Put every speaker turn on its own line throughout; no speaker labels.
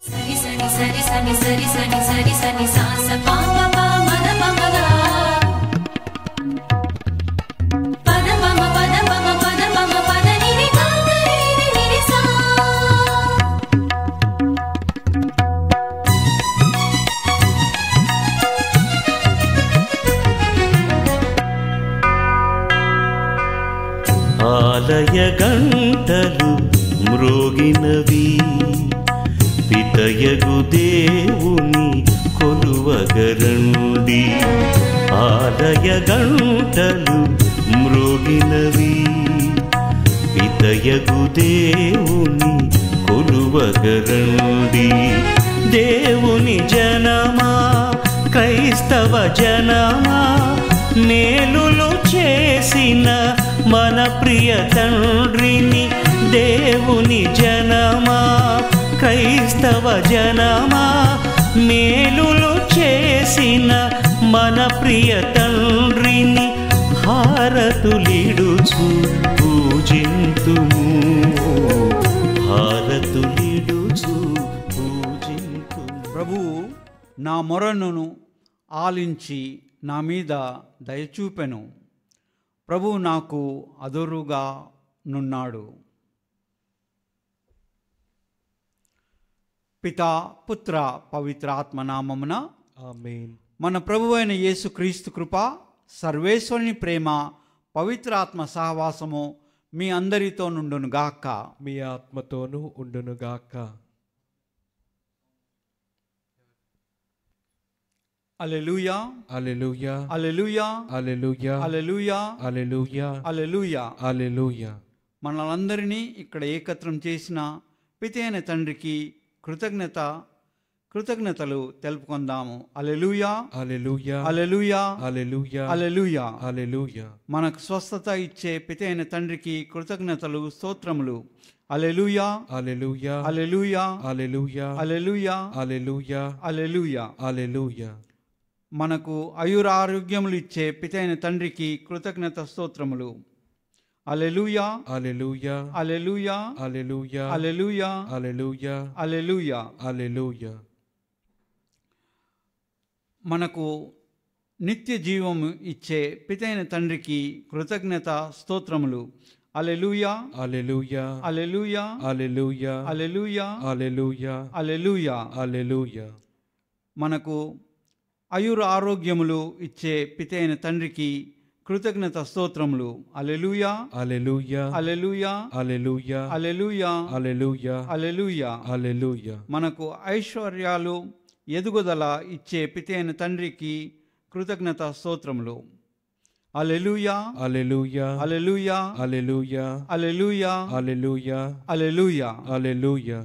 సరి సని సరి సని సరి సని సరి సని సా స పా ప ప మద ప మద పద ప మ పద ప మ పద ప మ పద ని ని గా గా రి ని ని సా.
ఆలయ గంటలు మ్రోగినవి, పితయగు దేవుని కొలువగరండి. ఆలయ గంటలు మ్రోగినవి, పితయగు దేవుని కొలువగరండి. దేవుని జనమా, క్రైస్తవ జనమా, మేలులు చేసిన మన ప్రియ తండ్రిని. దేవుని జనమా, క్రైస్తవ జనమా, మేలులు చేసిన మన ప్రియ తండ్రిని హారతులిడుచు పూజింతుము, హారతులిడుచు పూజింతుము.
ప్రభువు నా మొరను ఆలించి నా మీద దయచూపెను. ప్రభువు నాకు అదురుగా నున్నాడు. పితా, పుత్ర, పవిత్రాత్మ నామమున
ఆమేన్.
మన ప్రభువైన యేసుక్రీస్తు కృప, సర్వేశ్వరుని ప్రేమ, పవిత్రాత్మ సహవాసము మీ అందరితో నుండునుగాక.
మీ ఆత్మతోనూ ఉండునుగాక.
హల్లెలూయా,
హల్లెలూయా,
హల్లెలూయా,
హల్లెలూయా,
హల్లెలూయా,
హల్లెలూయా,
హల్లెలూయా.
హల్లెలూయా.
మనలందరినీ ఇక్కడ ఏకత్రం చేసిన పితైన తండ్రికి కృతజ్ఞతలు తెలుపుకుందాము. హల్లెలూయా,
హల్లెలూయా,
హల్లెలూయా,
హల్లెలూయా,
హల్లెలూయా.
హల్లెలూయా.
మనకు స్వస్థత ఇచ్చే పితైన తండ్రికి కృతజ్ఞతలు, స్తోత్రములు. హల్లెలూయా,
హల్లెలూయా,
హల్లెలూయా,
హల్లెలూయా,
హల్లెలూయా,
హల్లెలూయా,
హల్లెలూయా.
హల్లెలూయా.
మనకు ఆయురారోగ్యములు ఇచ్చే పితైన తండ్రికి కృతజ్ఞత స్తోత్రములు. హల్లెలూయా,
హల్లెలూయా,
హల్లెలూయా,
హల్లెలూయా,
హల్లెలూయా,
హల్లెలూయా,
హల్లెలూయా.
హల్లెలూయా.
మనకు నిత్య జీవము ఇచ్చే పితైన తండ్రికి కృతజ్ఞత స్తోత్రములు. హల్లెలూయా,
హల్లెలూయా,
హల్లెలూయా,
హల్లెలూయా,
హల్లెలూయా,
హల్లెలూయా,
హల్లెలూయా.
హల్లెలూయా.
మనకు ఆరోగ్యములు ఇచ్చే పితైన తండ్రికి కృతజ్ఞత స్తోత్రములు. హల్లెలూయా,
హల్లెలూయా,
హల్లెలూయా,
హల్లెలూయా,
హల్లెలూయా,
హల్లెలూయా,
హల్లెలూయా.
హల్లెలూయా.
మనకు ఐశ్వర్యాలు, ఎదుగుదల ఇచ్చే పితైన తండ్రికి కృతజ్ఞత స్తోత్రములు. హల్లెలూయా,
హల్లెలూయా,
హల్లెలూయా,
హల్లెలూయా,
హల్లెలూయా,
హల్లెలూయా,
హల్లెలూయా.
హల్లెలూయా.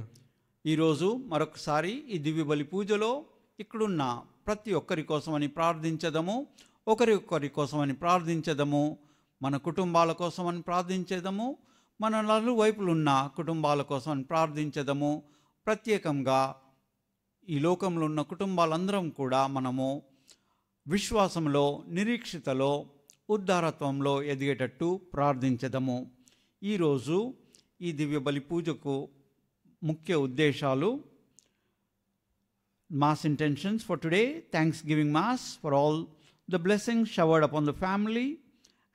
ఈరోజు మరొకసారి ఈ దివ్య బలి పూజలో ఇక్కడున్న ప్రతి ఒక్కరి కోసమని ప్రార్థించదము. ఒకరి కోసమని ప్రార్థించదము. మన కుటుంబాల కోసమని ప్రార్థించేదము. మన నలువైపులున్న కుటుంబాల కోసమని ప్రార్థించదము. ప్రత్యేకంగా ఈ లోకంలో ఉన్న కుటుంబాలందరం కూడా మనము విశ్వాసంలో, నిరీక్షితలో, ఉద్ధారత్వంలో ఎదిగేటట్టు ప్రార్థించదము. ఈరోజు ఈ దివ్య బలి పూజకు ముఖ్య ఉద్దేశాలు. Mass intentions for today: Thanksgiving Mass for all the blessings showered upon the family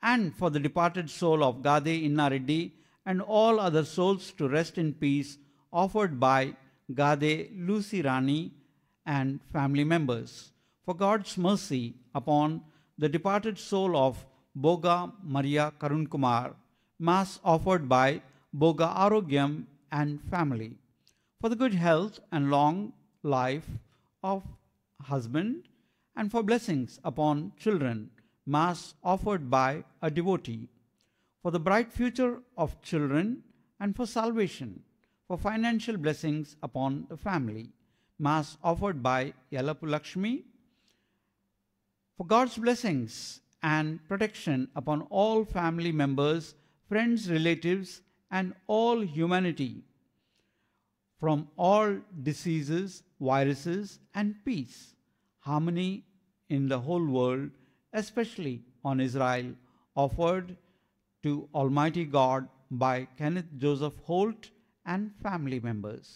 and for the departed soul of Gade Innareddy and all other souls to rest in peace, offered by Gade Lucy Rani and family members. For God's mercy upon the departed soul of Boga Maria Karun Kumar, Mass offered by Boga Arogyam and family. For the good health and long life of husband and for blessings upon children, Mass offered by a devotee. For the bright future of children and for salvation, for financial blessings upon the family, Mass offered by Yalapu Lakshmi. For God's blessings and protection upon all family members, friends, relatives, and all humanity, from all diseases, viruses, and peace, harmony in the whole world, especially on Israel, offered to Almighty God by Kenneth Joseph Holt and family members.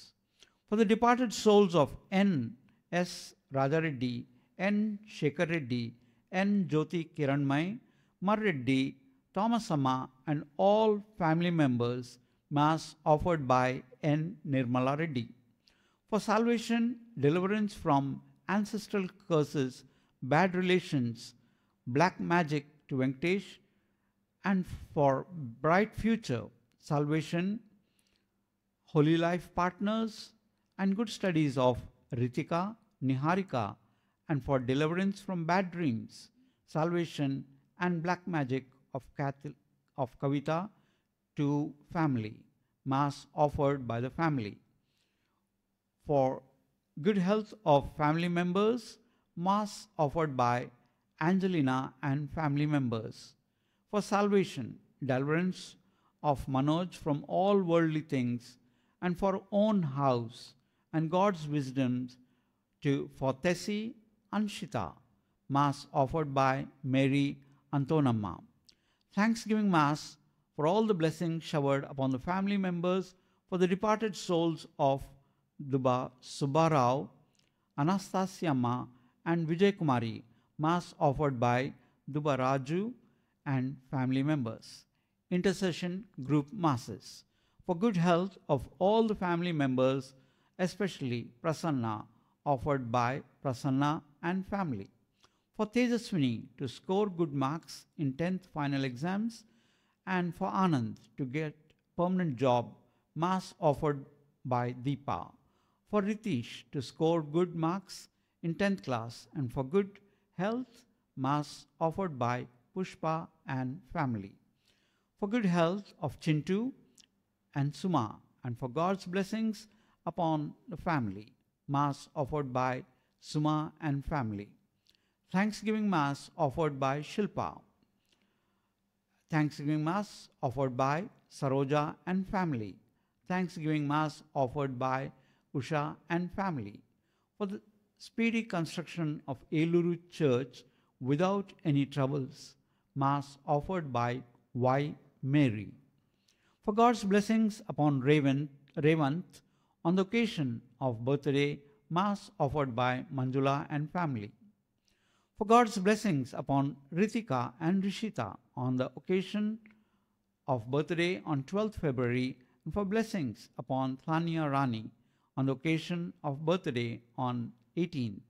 For the departed souls of N. S. Rajareddy, N. Shekhar Reddy, N. Jyoti Kiranmai, Mar Reddy, Thomas Amma, and all family members, Mass offered by N. Nirmala Reddy. For salvation, deliverance from ancestral curses, bad relations, black magic to Venkatesh, and for bright future, salvation, holy life partners, and good studies of Ritika, Niharika, and for deliverance from bad dreams, salvation, and black magic of Kavita to family, Mass offered by the family. For good health of family members, Mass offered by Angelina and family members. For salvation, deliverance of Manoj from all worldly things, and for own house and God's wisdom for Tessie Anshita, Mass offered by Mary Antonamma. Thanksgiving Mass for all the blessings showered upon the family members, for the departed souls of Duba Subbarao, Anastasia Amma, and Vijay Kumari, Mass offered by Duba Raju and family members. Intercession group masses. For good health of all the family members, especially Prasanna, offered by Prasanna and family. For Tejaswini to score good marks in 10th final exams, and for Anand to get permanent job, Mass offered by Deepa. For Ritish to score good marks in 10th class, and for good health, Mass offered by Pushpa and family. For good health of Chintu and Suma, and for God's blessings upon the family, Mass offered by Suma and family. Thanksgiving Mass offered by Shilpa. Thanksgiving Mass offered by Saroja and family. Thanksgiving Mass offered by Usha and family. For the speedy construction of Eluru Church without any troubles, Mass offered by Y. Mary. For God's blessings upon Revant on the occasion of birthday, Mass offered by Manjula and family. For God's blessings upon Ritika and Rishita on the occasion of birthday on 12th February, and for blessings upon Thania Rani on the occasion of birthday on 18th,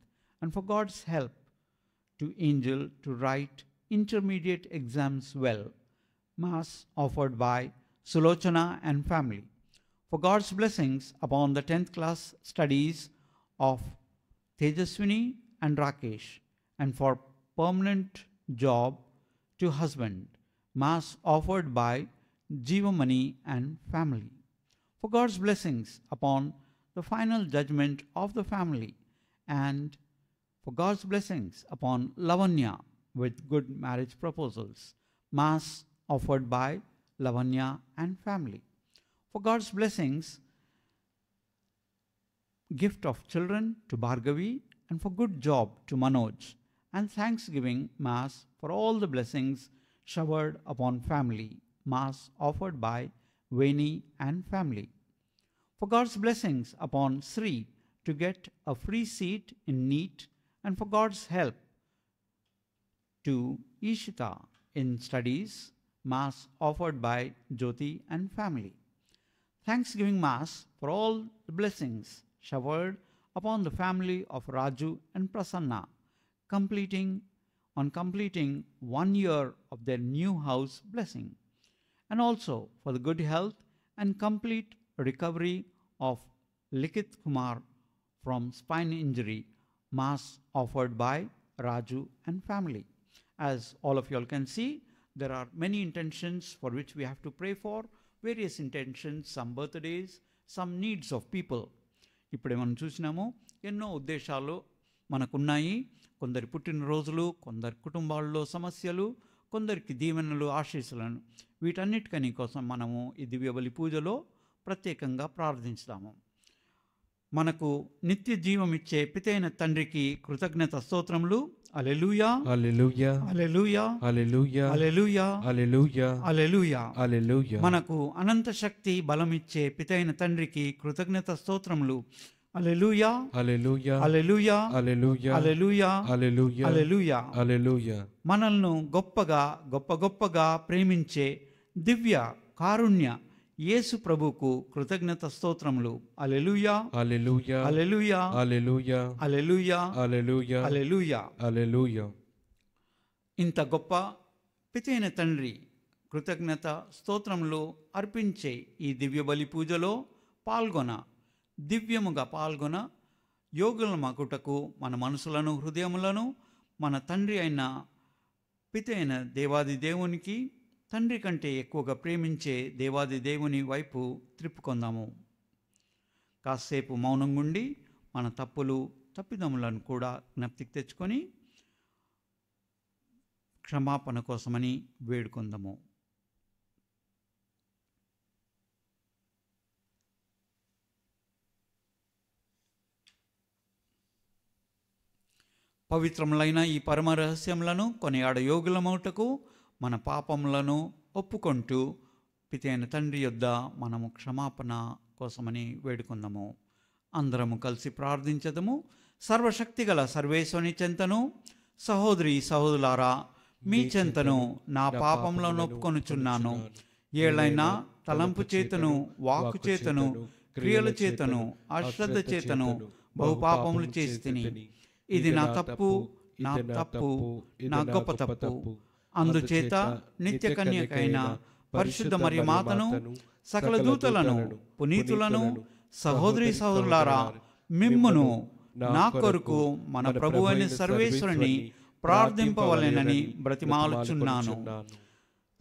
and for God's help to Angel to write intermediate exams well, Mass offered by Sulochana and family. For God's blessings upon the 10th class studies of Tejaswini and Rakesh, and for permanent job to husband, Mass offered by Jivamani and family. For God's blessings upon the final judgment of the family, and for God's blessings upon Lavanya with good marriage proposals, Mass offered by Lavanya and family. For God's blessings, gift of children to Bhargavi, and for good job to Manoj, and Thanksgiving Mass for all the blessings showered upon family, Mass offered by Veni and family. For God's blessings upon Sri to get a free seat in NEET, and for God's help to Ishita in studies, Mass offered by Jyoti and family. Thanksgiving Mass for all the blessings showered upon the family of Raju and Prasanna, completing 1 year of their new house blessing, and also for the good health and complete recovery of Likith Kumar from spine injury, Mass offered by Raju and family. As all of you all can see, there are many intentions for which we have to pray for, various intentions, some birthdays, some needs of people. ఇప్పుడే మనం చూసినాము ఎన్నో ఉద్దేశాలు మనకున్నాయి. కొందరి పుట్టినరోజులు, కొందరి కుటుంబాల్లో సమస్యలు, కొందరికి దీవెనలు, ఆశీస్సులను, వీటన్నిటికని కోసం మనము ఈ దివ్యబలి పూజలో ప్రత్యేకంగా ప్రార్థించుదాము. మనకు నిత్య జీవం ఇచ్చే పితైన తండ్రికి కృతజ్ఞత స్తోత్రములు. హల్లెలూయా,
హల్లెలూయా,
హల్లెలూయా,
హల్లెలూయా,
హల్లెలూయా,
హల్లెలూయా,
హల్లెలూయా.
హల్లెలూయా.
మనకు అనంత శక్తి బలమిచ్చే పితైన తండ్రికి కృతజ్ఞత స్తోత్రములు. హల్లెలూయా,
హల్లెలూయా,
హల్లెలూయా,
హల్లెలూయా,
హల్లెలూయా,
హల్లెలూయా,
హల్లెలూయా.
హల్లెలూయా.
మనల్ని గొప్పగా ప్రేమించే దివ్య కారుణ్య యేసు ప్రభువుకు కృతజ్ఞత స్తోత్రములు. హల్లెలూయా,
హల్లెలూయా,
హల్లెలూయా,
హల్లెలూయా,
హల్లెలూయా,
హల్లెలూయా,
హల్లెలూయా.
హల్లెలూయా.
ఇంత గొప్ప పితైన తండ్రి కృతజ్ఞత స్తోత్రములు అర్పించే ఈ దివ్య బలి పూజలో దివ్యముగా పాల్గొన యోగులమగుటకు మన మనసులను హృదయములను మన తండ్రి అయిన పితైన దేవాది దేవునికి తండ్రి కంటే ఎక్కువగా ప్రేమించే దేవాది దేవుని వైపు త్రిప్పుకొందాము. కాసేపు మౌనంగుండి మన తప్పిదములను కూడా జ్ఞప్తికి తెచ్చుకొని క్షమాపణ కోసమని వేడుకొందాము. పవిత్రములైన ఈ పరమ రహస్యములను కొనియాడ యోగులమౌటకు మన పాపములను ఒప్పుకొంటూ పితైన తండ్రి యొద్ద మనము క్షమాపణ కోసమని వేడుకుందాము. అందరము కలిసి ప్రార్థించదము. సర్వశక్తిగల సర్వేశ్వని చెంతను సహోదరులారా మీ చెంతను నా పాపములను ఒప్పుకొనుచున్నాను. ఏళ్ళైనా తలంపు చేతను, వాక్కు చేతను, క్రియల చేతను, అశ్రద్ధ చేతను బహుపాపములు చేసి తిని, ఇది నా తప్పు, నా గొప్ప తప్పు. అందుచేత నిత్య కన్యకైన పరిశుద్ధ మరియ మాతను, సకల దూతలను, పునీతులను, సహోదరులారా మిమ్మును నా కొరకు మన ప్రభు అయిన సర్వేశ్వరుని ప్రార్థింపవలెనని బ్రతిమాలుచున్నాను.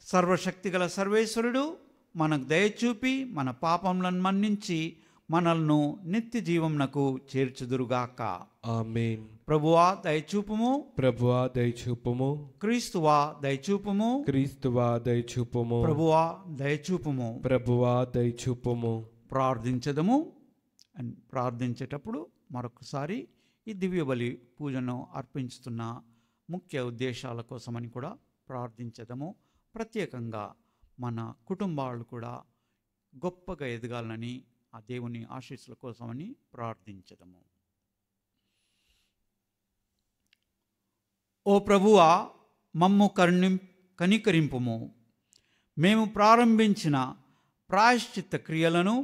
సర్వశక్తిగల సర్వేశ్వరుడు మనకు దయచూపి మన పాపములను మన్నించి మనల్ని నిత్య జీవమునకు చేర్చుదురుగాక.
ఆమేన్.
ప్రభువా దయచూపుము,
ప్రభువా దయచూపుము,
క్రీస్తువా దయచూపుము,
క్రీస్తువా దయచూపుము,
ప్రభువా దయచూపుము.
ప్రభువా దయచూపుము.
ప్రార్థించదము. ప్రార్థించేటప్పుడు మరొకసారి ఈ దివ్య బలి పూజను అర్పించుతున్న ముఖ్య ఉద్దేశాల కోసమని కూడా ప్రార్థించదము. ప్రత్యేకంగా మన కుటుంబాలు కూడా గొప్పగా ఎదగాలని ఆ దేవుని ఆశీస్సుల కోసమని ప్రార్థించదము. ఓ ప్రభువా, మమ్ము కనికరింపుము. మేము ప్రారంభించిన ప్రాయశ్చిత్త క్రియలను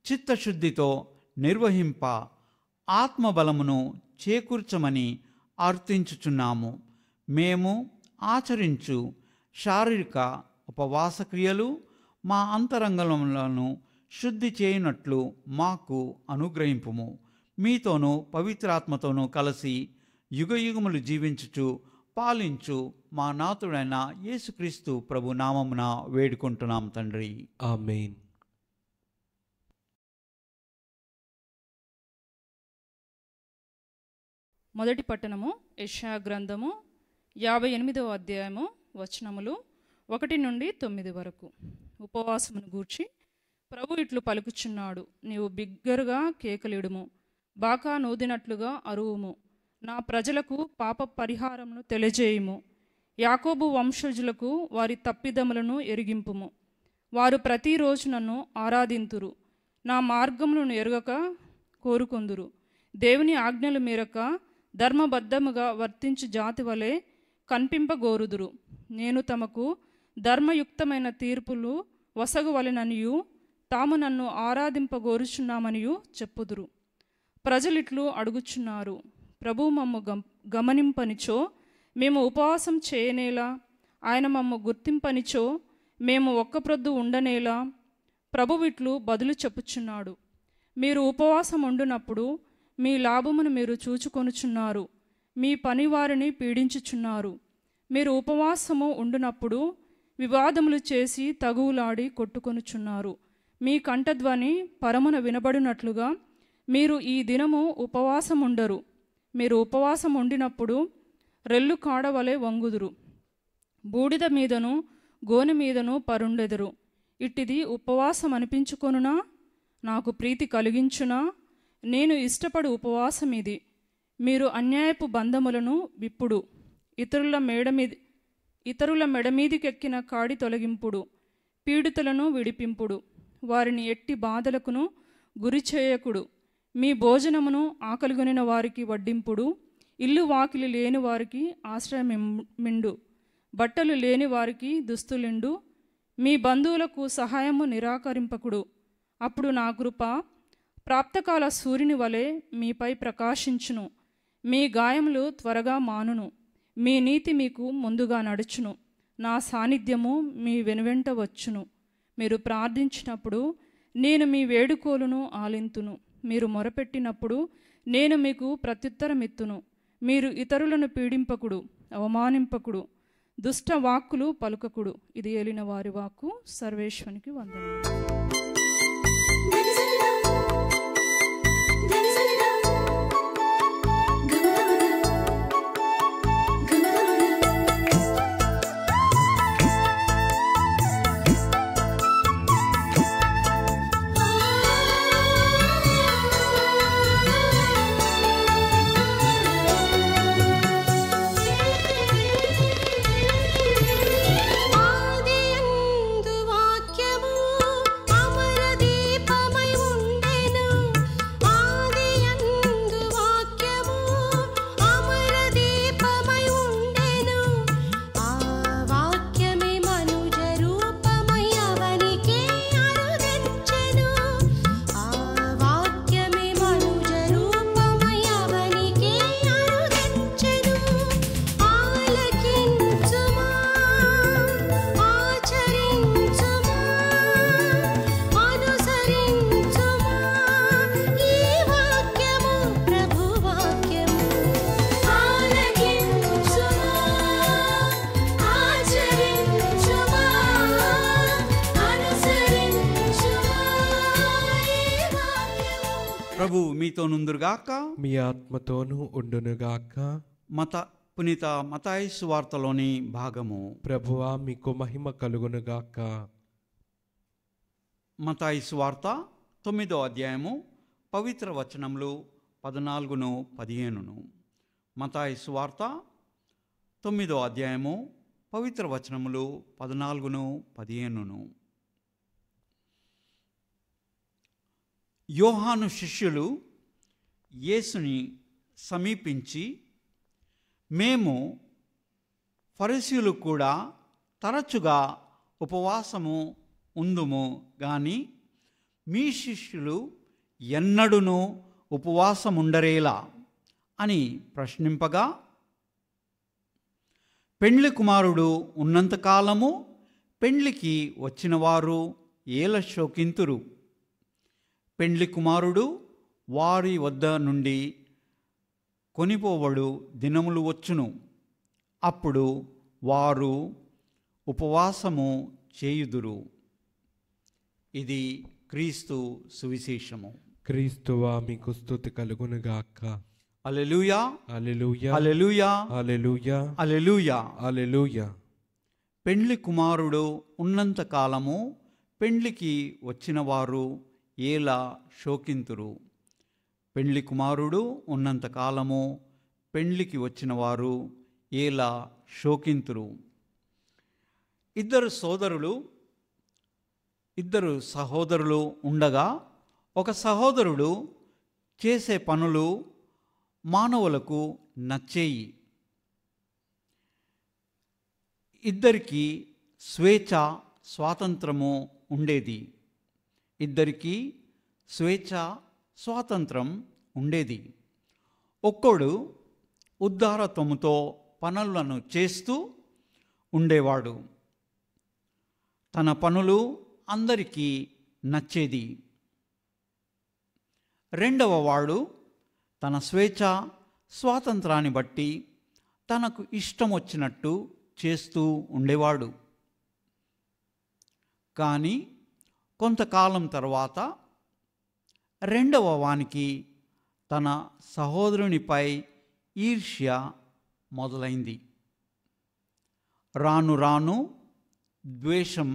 చిత్తశుద్ధితో నిర్వహింప ఆత్మబలమును చేకూర్చమని అర్థించుచున్నాము. మేము ఆచరించు శారీరక ఉపవాస క్రియలు మా అంతరంగములను శుద్ధి చేయనట్లు మాకు అనుగ్రహింపుము. మీతోనూ పవిత్రాత్మతోనూ కలిసి యుగయుగములు జీవించుచు పాలించు మా నాథుడైన యేసుక్రీస్తు ప్రభు నామమున వేడుకుంటున్నాం తండ్రి.
ఆమేన్.
మొదటి పట్టణము యెషయా గ్రంథము 58వ అధ్యాయము వచనములు 1 నుండి 9 వరకు. ఉపవాసమును గూర్చి ప్రభు ఇట్లు పలుకుచున్నాడు. నీవు బిగ్గరగా కేకలిడుము, బాకా నూదినట్లుగా అరువుము. నా ప్రజలకు పాప పరిహారమును తెలియజేయుము. యాకోబు వంశజులకు వారి తప్పిదములను ఎరిగింపుము. వారు ప్రతిరోజు నన్ను ఆరాధింతురు, నా మార్గములను ఎరుగక కోరుకొందురు. దేవుని ఆజ్ఞల మేరక ధర్మబద్ధముగా వర్తించు జాతి వలె కనిపింపగోరుదురు. నేను తమకు ధర్మయుక్తమైన తీర్పులు వసగువలెననియు తాము నన్ను ఆరాధింపగోరుచున్నామనియు చెప్పుదురు. ప్రజలిట్లు అడుగుచున్నారు, ప్రభు మమ్ము గమనింపనిచో మేము ఉపవాసం చేయనేలా, ఆయన మమ్ము గుర్తింపనిచో మేము ఒక్కప్రొద్దు ఉండనేలా. ప్రభువిట్లు బదులు చెప్పుచున్నాడు, మీరు ఉపవాసం ఉండునప్పుడు మీ లాభమును మీరు చూచుకొనుచున్నారు, మీ పనివారిని పీడించుచున్నారు. మీరు ఉపవాసము ఉండునప్పుడు వివాదములు చేసి తగువులాడి కొట్టుకొనుచున్నారు. మీ కంఠధ్వని పరమున వినబడినట్లుగా మీరు ఈ దినము ఉపవాసం ఉండరు. మీరు ఉపవాసం ఉండినప్పుడు రెల్లు కాడవలే వంగుదురు, బూడిద మీదను గోనె మీదను పరుండెదరు. ఇట్టిది ఉపవాసం అనిపించుకొనునా, నాకు ప్రీతి కలిగించునా? నేను ఇష్టపడు ఉపవాసం ఇది. మీరు అన్యాయపు బంధములను విప్పుడు, ఇతరుల మెడ మీదికెక్కిన కాడి తొలగింపుడు, పీడితులను విడిపింపుడు, వారిని ఎట్టి బాధలకును గురి చేయకుడు, మీ భోజనమును ఆకలిగొనిన వారికి వడ్డింపుడు, ఇల్లు వాకిలి లేని వారికి ఆశ్రయమిండు, బట్టలు లేని వారికి దుస్తులిండు, మీ బంధువులకు సహాయము నిరాకరింపకుడు. అప్పుడు నా కృప ప్రాప్తకాల సూర్యుని వలె మీపై ప్రకాశించును, మీ గాయములు త్వరగా మానును, మీ నీతి మీకు ముందుగా నడుచును, నా సాన్నిధ్యము మీ వెనువెంట వచ్చును. మీరు ప్రార్థించినప్పుడు నేను మీ వేడుకోలును ఆలింతును, మీరు మొరపెట్టినప్పుడు నేను మీకు ప్రత్యుత్తరమిత్తును. మీరు ఇతరులను పీడింపకుడు, అవమానింపకుడు, దుష్ట వాక్కులు పలుకకుడు. ఇది ఏలిన వారి వాక్కు. సర్వేశ్వనికి వందనములు.
ప్రభు మీతో నుందురుగాక,
మీ ఆత్మతోనూ ఉండునుగాక.
పునీత మత్తయి సువార్తలోని భాగము.
ప్రభువా మీకు మహిమ కలుగునుగాక.
మత్తయి సువార్త 9వ అధ్యాయము పవిత్ర వచనములు 14, 15. మత్తయి సువార్త 9వ అధ్యాయము పవిత్ర వచనములు 14, 15. యోహాను శిష్యులు యేసుని సమీపించి, మేము ఫరిసీయులు కూడా తరచుగా ఉపవాసము ఉందుము గాని మీ శిష్యులు ఎన్నడూనూ ఉపవాసముండరేలా అని ప్రశ్నింపగా, పెండ్లి కుమారుడు ఉన్నంతకాలము పెండ్లికి వచ్చినవారు ఏల శోకింతురు. పెండ్లి కుమారుడు వారి వద్ద నుండి కొనిపోవడు దినములు వచ్చును, అప్పుడు వారు ఉపవాసము చేయుదురు. ఇది క్రీస్తు సువిశేషము.
క్రీస్తువా మీకు స్తుతి కలుగునుగాక.
హల్లెలూయా,
హల్లెలూయా,
హల్లెలూయా,
హల్లెలూయా,
హల్లెలూయా.
హల్లెలూయా.
పెండ్లి కుమారుడు ఉన్నంత కాలము పెండ్లికి వచ్చిన వారు ఏలా శోకింతురు. పెండ్లి కుమారుడు ఉన్నంత కాలము పెండ్లికి వచ్చిన వారు ఏలా శోకింతురు. ఇద్దరు సహోదరులు ఉండగా ఒక సహోదరుడు చేసే పనులు మానవులకు నచ్చేయి. ఇద్దరికి స్వేచ్ఛ స్వాతంత్రము ఉండేది. ఒక్కడు ఉదారత్వముతో పనులను చేస్తూ ఉండేవాడు. తన పనులు అందరికీ నచ్చేది. రెండవ వాడు తన స్వేచ్ఛ స్వాతంత్రాన్ని బట్టి తనకు ఇష్టం వచ్చినట్టు చేస్తూ ఉండేవాడు. కానీ కొంతకాలం తర్వాత రెండవ వానికి తన సహోదరునిపై ఈర్ష్య మొదలైంది. రాను రాను ద్వేషం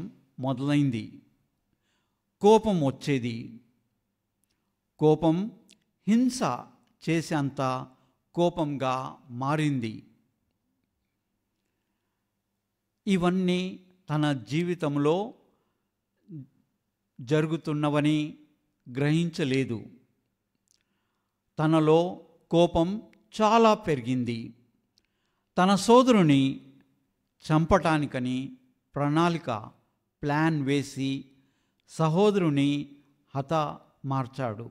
మొదలైంది. కోపం వచ్చేది. కోపం హింస చేసేంత కోపంగా మారింది. ఇవన్నీ తన జీవితంలో జరుగుతున్నవని గ్రహించలేదు. తనలో కోపం చాలా పెరిగింది. తన సోదరుని చంపటానికని ప్లాన్ వేసి సహోదరుని హతమార్చాడు.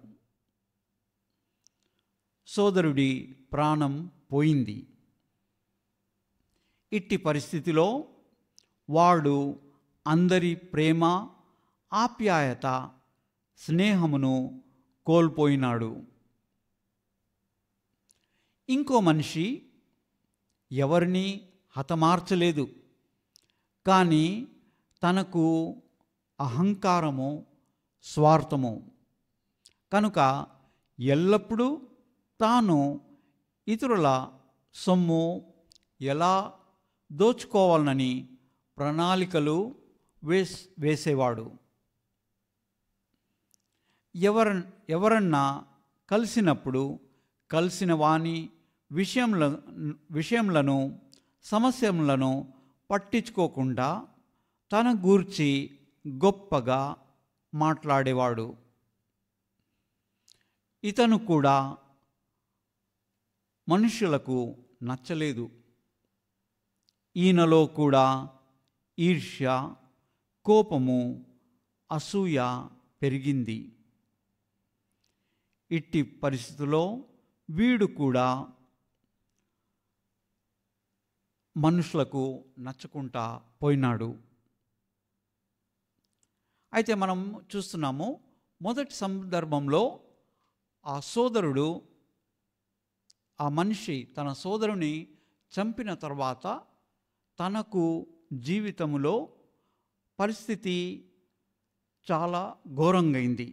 సోదరుడి ప్రాణం పోయింది. ఇట్టి పరిస్థితిలో వాడు అందరి ప్రేమ, ఆప్యాయత, స్నేహమును కోల్పోయినాడు. ఇంకో మనిషి ఎవరిని హతమార్చలేదు, కానీ తనకు అహంకారము, స్వార్థము కనుక ఎల్లప్పుడూ తాను ఇతరుల సొమ్ము ఎలా దోచుకోవాలని ప్రణాళికలు వేసేవాడు. ఎవరన్నా కలిసినప్పుడు కలిసిన వాని విషయములను సమస్యలను పట్టించుకోకుండా తన గూర్చి గొప్పగా మాట్లాడేవాడు. ఇతను కూడా మనుషులకు నచ్చలేదు. ఈయనలో కూడా ఈర్ష్య, కోపము, అసూయ పెరిగింది. ఇట్టి పరిస్థితుల్లో వీడు కూడా మనుషులకు నచ్చకుండా పోయినాడు. అయితే మనం చూస్తున్నాము, మొదటి సందర్భంలో ఆ సోదరుడు, ఆ మనిషి తన సోదరుని చంపిన తర్వాత తనకు జీవితంలో పరిస్థితి చాలా ఘోరంగైంది.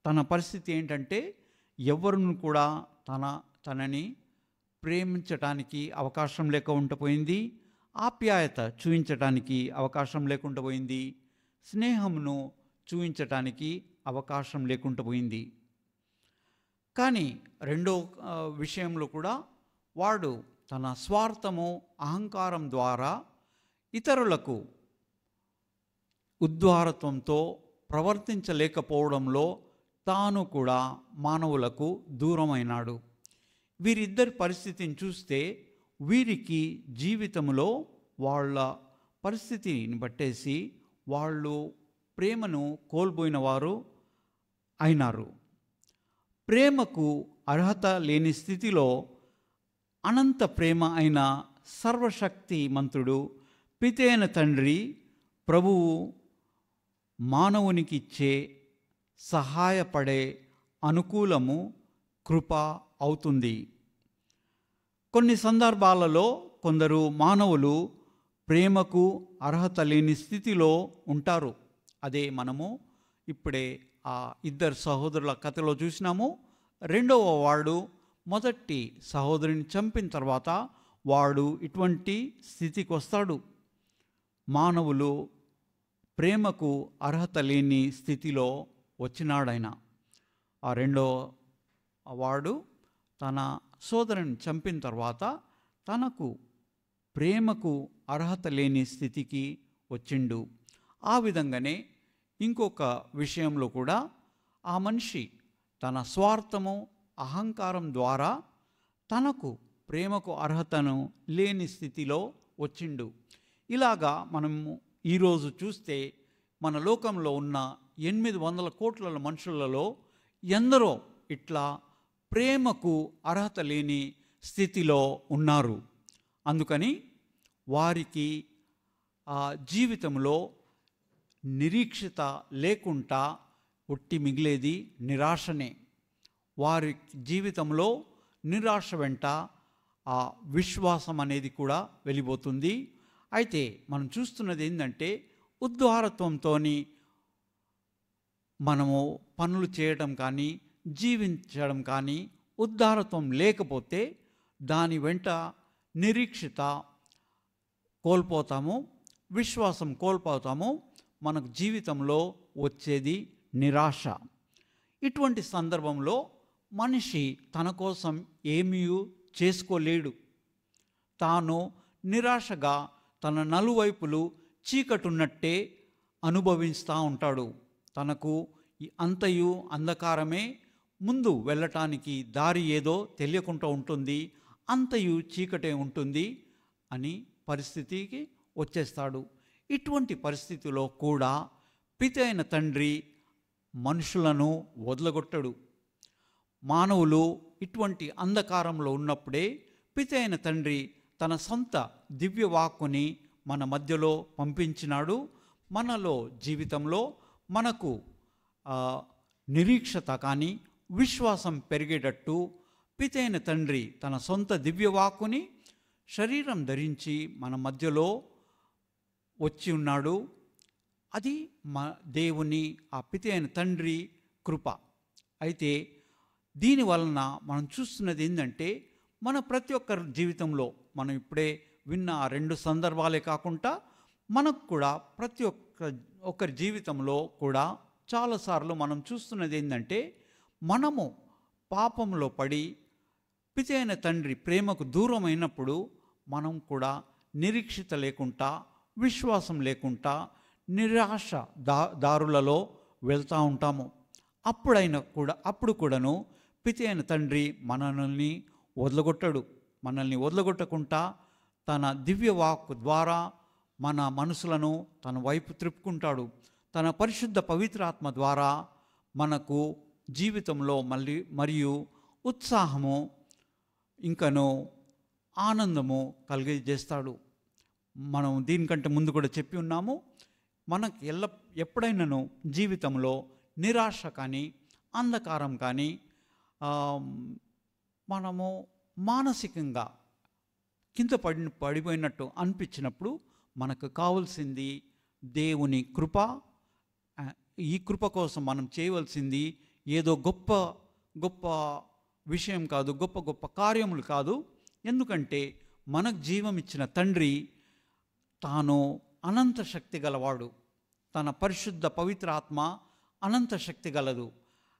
తన పరిస్థితి ఏంటంటే ఎవరిని కూడా తనని ప్రేమించటానికి అవకాశం లేకుండా పోయింది, ఆప్యాయత చూపించటానికి అవకాశం లేకుండా పోయింది, స్నేహమును చూపించటానికి అవకాశం లేకుండా పోయింది. కానీ రెండో విషయంలో కూడా వాడు తన స్వార్థము, అహంకారం ద్వారా ఇతరులకు ఉద్వారత్వంతో ప్రవర్తించలేకపోవడంలో తాను కూడా మానవులకు దూరమైనాడు. వీరిద్దరి పరిస్థితిని చూస్తే వీరికి జీవితంలో వాళ్ళ పరిస్థితిని బట్టేసి వాళ్ళు ప్రేమను కోల్పోయిన వారు అయినారు. ప్రేమకు అర్హత లేని స్థితిలో అనంత ప్రేమ అయిన సర్వశక్తిమంతుడు పితైన తండ్రి ప్రభువు మానవునికిచ్చే సహాయపడే అనుకూలము కృప అవుతుంది. కొన్ని సందర్భాలలో కొందరు మానవులు ప్రేమకు అర్హత లేని స్థితిలో ఉంటారు. అదే మనము ఇప్పుడే ఆ ఇద్దరు సహోదరుల కథలో చూసినాము. రెండవ వాడు మొదటి సహోదరుని చంపిన తర్వాత వాడు ఇటువంటి స్థితికి వస్తాడు. మానవులు ప్రేమకు అర్హత లేని స్థితిలో వచ్చినాడైన. ఆ రెండో వాడు తన సోదరుని చంపిన తర్వాత తనకు ప్రేమకు అర్హత లేని స్థితికి వచ్చిండు. ఆ విధంగానే ఇంకొక విషయంలో కూడా ఆ మనిషి తన స్వార్థము, అహంకారం ద్వారా తనకు ప్రేమకు అర్హతను లేని స్థితిలో వచ్చిండు. ఇలాగా మనము ఈరోజు చూస్తే మన లోకంలో ఉన్న 800 కోట్ల మనుషులలో ఎందరో ఇట్లా ప్రేమకు అర్హత లేని స్థితిలో ఉన్నారు. అందుకని వారికి ఆ జీవితంలో నిరీక్షత లేకుండా ఒట్టి మిగిలేది నిరాశనే. వారి జీవితంలో నిరాశ వెంట ఆ విశ్వాసం అనేది కూడా వెళ్ళిపోతుంది. అయితే మనం చూస్తున్నది ఏంటంటే ఉద్వారత్వంతో మనము పనులు చేయడం కానీ జీవించడం కానీ ఉద్ధారత్వం లేకపోతే దాని వెంట నిరీక్షత కోల్పోతాము, విశ్వాసం కోల్పోతాము. మనకు జీవితంలో వచ్చేది నిరాశ. ఇటువంటి సందర్భంలో మనిషి తన కోసం ఏమీ చేసుకోలేడు. తాను నిరాశగా తన నలువైపులు చీకటున్నట్టే అనుభవిస్తూ ఉంటాడు. తనకు ఈ అంతయు అంధకారమే, ముందు వెళ్ళటానికి దారి ఏదో తెలియకుండా ఉంటుంది, అంతయు చీకటే ఉంటుంది అని పరిస్థితికి వచ్చేస్తాడు. ఇటువంటి పరిస్థితిలో కూడా పిత అయిన తండ్రి మనుషులను వదలగొట్టడు. మానవులు ఇటువంటి అంధకారంలో ఉన్నప్పుడే పిత అయిన తండ్రి తన సొంత దివ్యవాక్కుని మన మధ్యలో పంపించినాడు. మనలో జీవితంలో మనకు నిరీక్షత కానీ విశ్వాసం పెరిగేటట్టు పిత అయిన తండ్రి తన సొంత దివ్యవాక్కుని శరీరం ధరించి మన మధ్యలో వచ్చి ఉన్నాడు. అది దేవుని ఆ పిత అయిన తండ్రి కృప. అయితే దీని వలన మనం చూస్తున్నది ఏంటంటే, మన ప్రతి ఒక్కరి జీవితంలో మనం ఇప్పుడే విన్న ఆ 2 సందర్భాలే కాకుండా మనకు కూడా ప్రతి ఒక్కరి జీవితంలో కూడా చాలాసార్లు మనం చూస్తున్నది ఏంటంటే, మనము పాపంలో పడి పిత అయిన తండ్రి ప్రేమకు దూరం అయినప్పుడు మనం కూడా నిరీక్షిత లేకుండా, విశ్వాసం లేకుండా, నిరాశ దారులలో వెళ్తూ ఉంటాము. అప్పుడు కూడాను పిత అయిన తండ్రి మనల్ని వదలగొట్టడు. మనల్ని వదలగొట్టకుండా తన దివ్యవాక్కు ద్వారా మన మనసులను తన వైపు త్రిప్పుకుంటాడు. తన పరిశుద్ధ పవిత్రాత్మ ద్వారా మనకు జీవితంలో మరియు ఉత్సాహము ఇంకను ఆనందము కలిగజేస్తాడు. మనం దీనికంటే ముందు కూడా చెప్పి ఉన్నాము, మనకు ఎప్పుడైనాను జీవితంలో నిరాశ కానీ అంధకారం కానీ మనము మానసికంగా కింద పడిపోయినట్టు అనిపించినప్పుడు మనకు కావాల్సింది దేవుని కృప. ఈ కృప కోసం మనం చేయవలసింది ఏదో గొప్ప గొప్ప విషయం కాదు, గొప్ప గొప్ప కార్యములు కాదు. ఎందుకంటే మనకు జీవం ఇచ్చిన తండ్రి తాను అనంత శక్తి గలవాడు. తన పరిశుద్ధ పవిత్ర ఆత్మ అనంత శక్తి గలదు.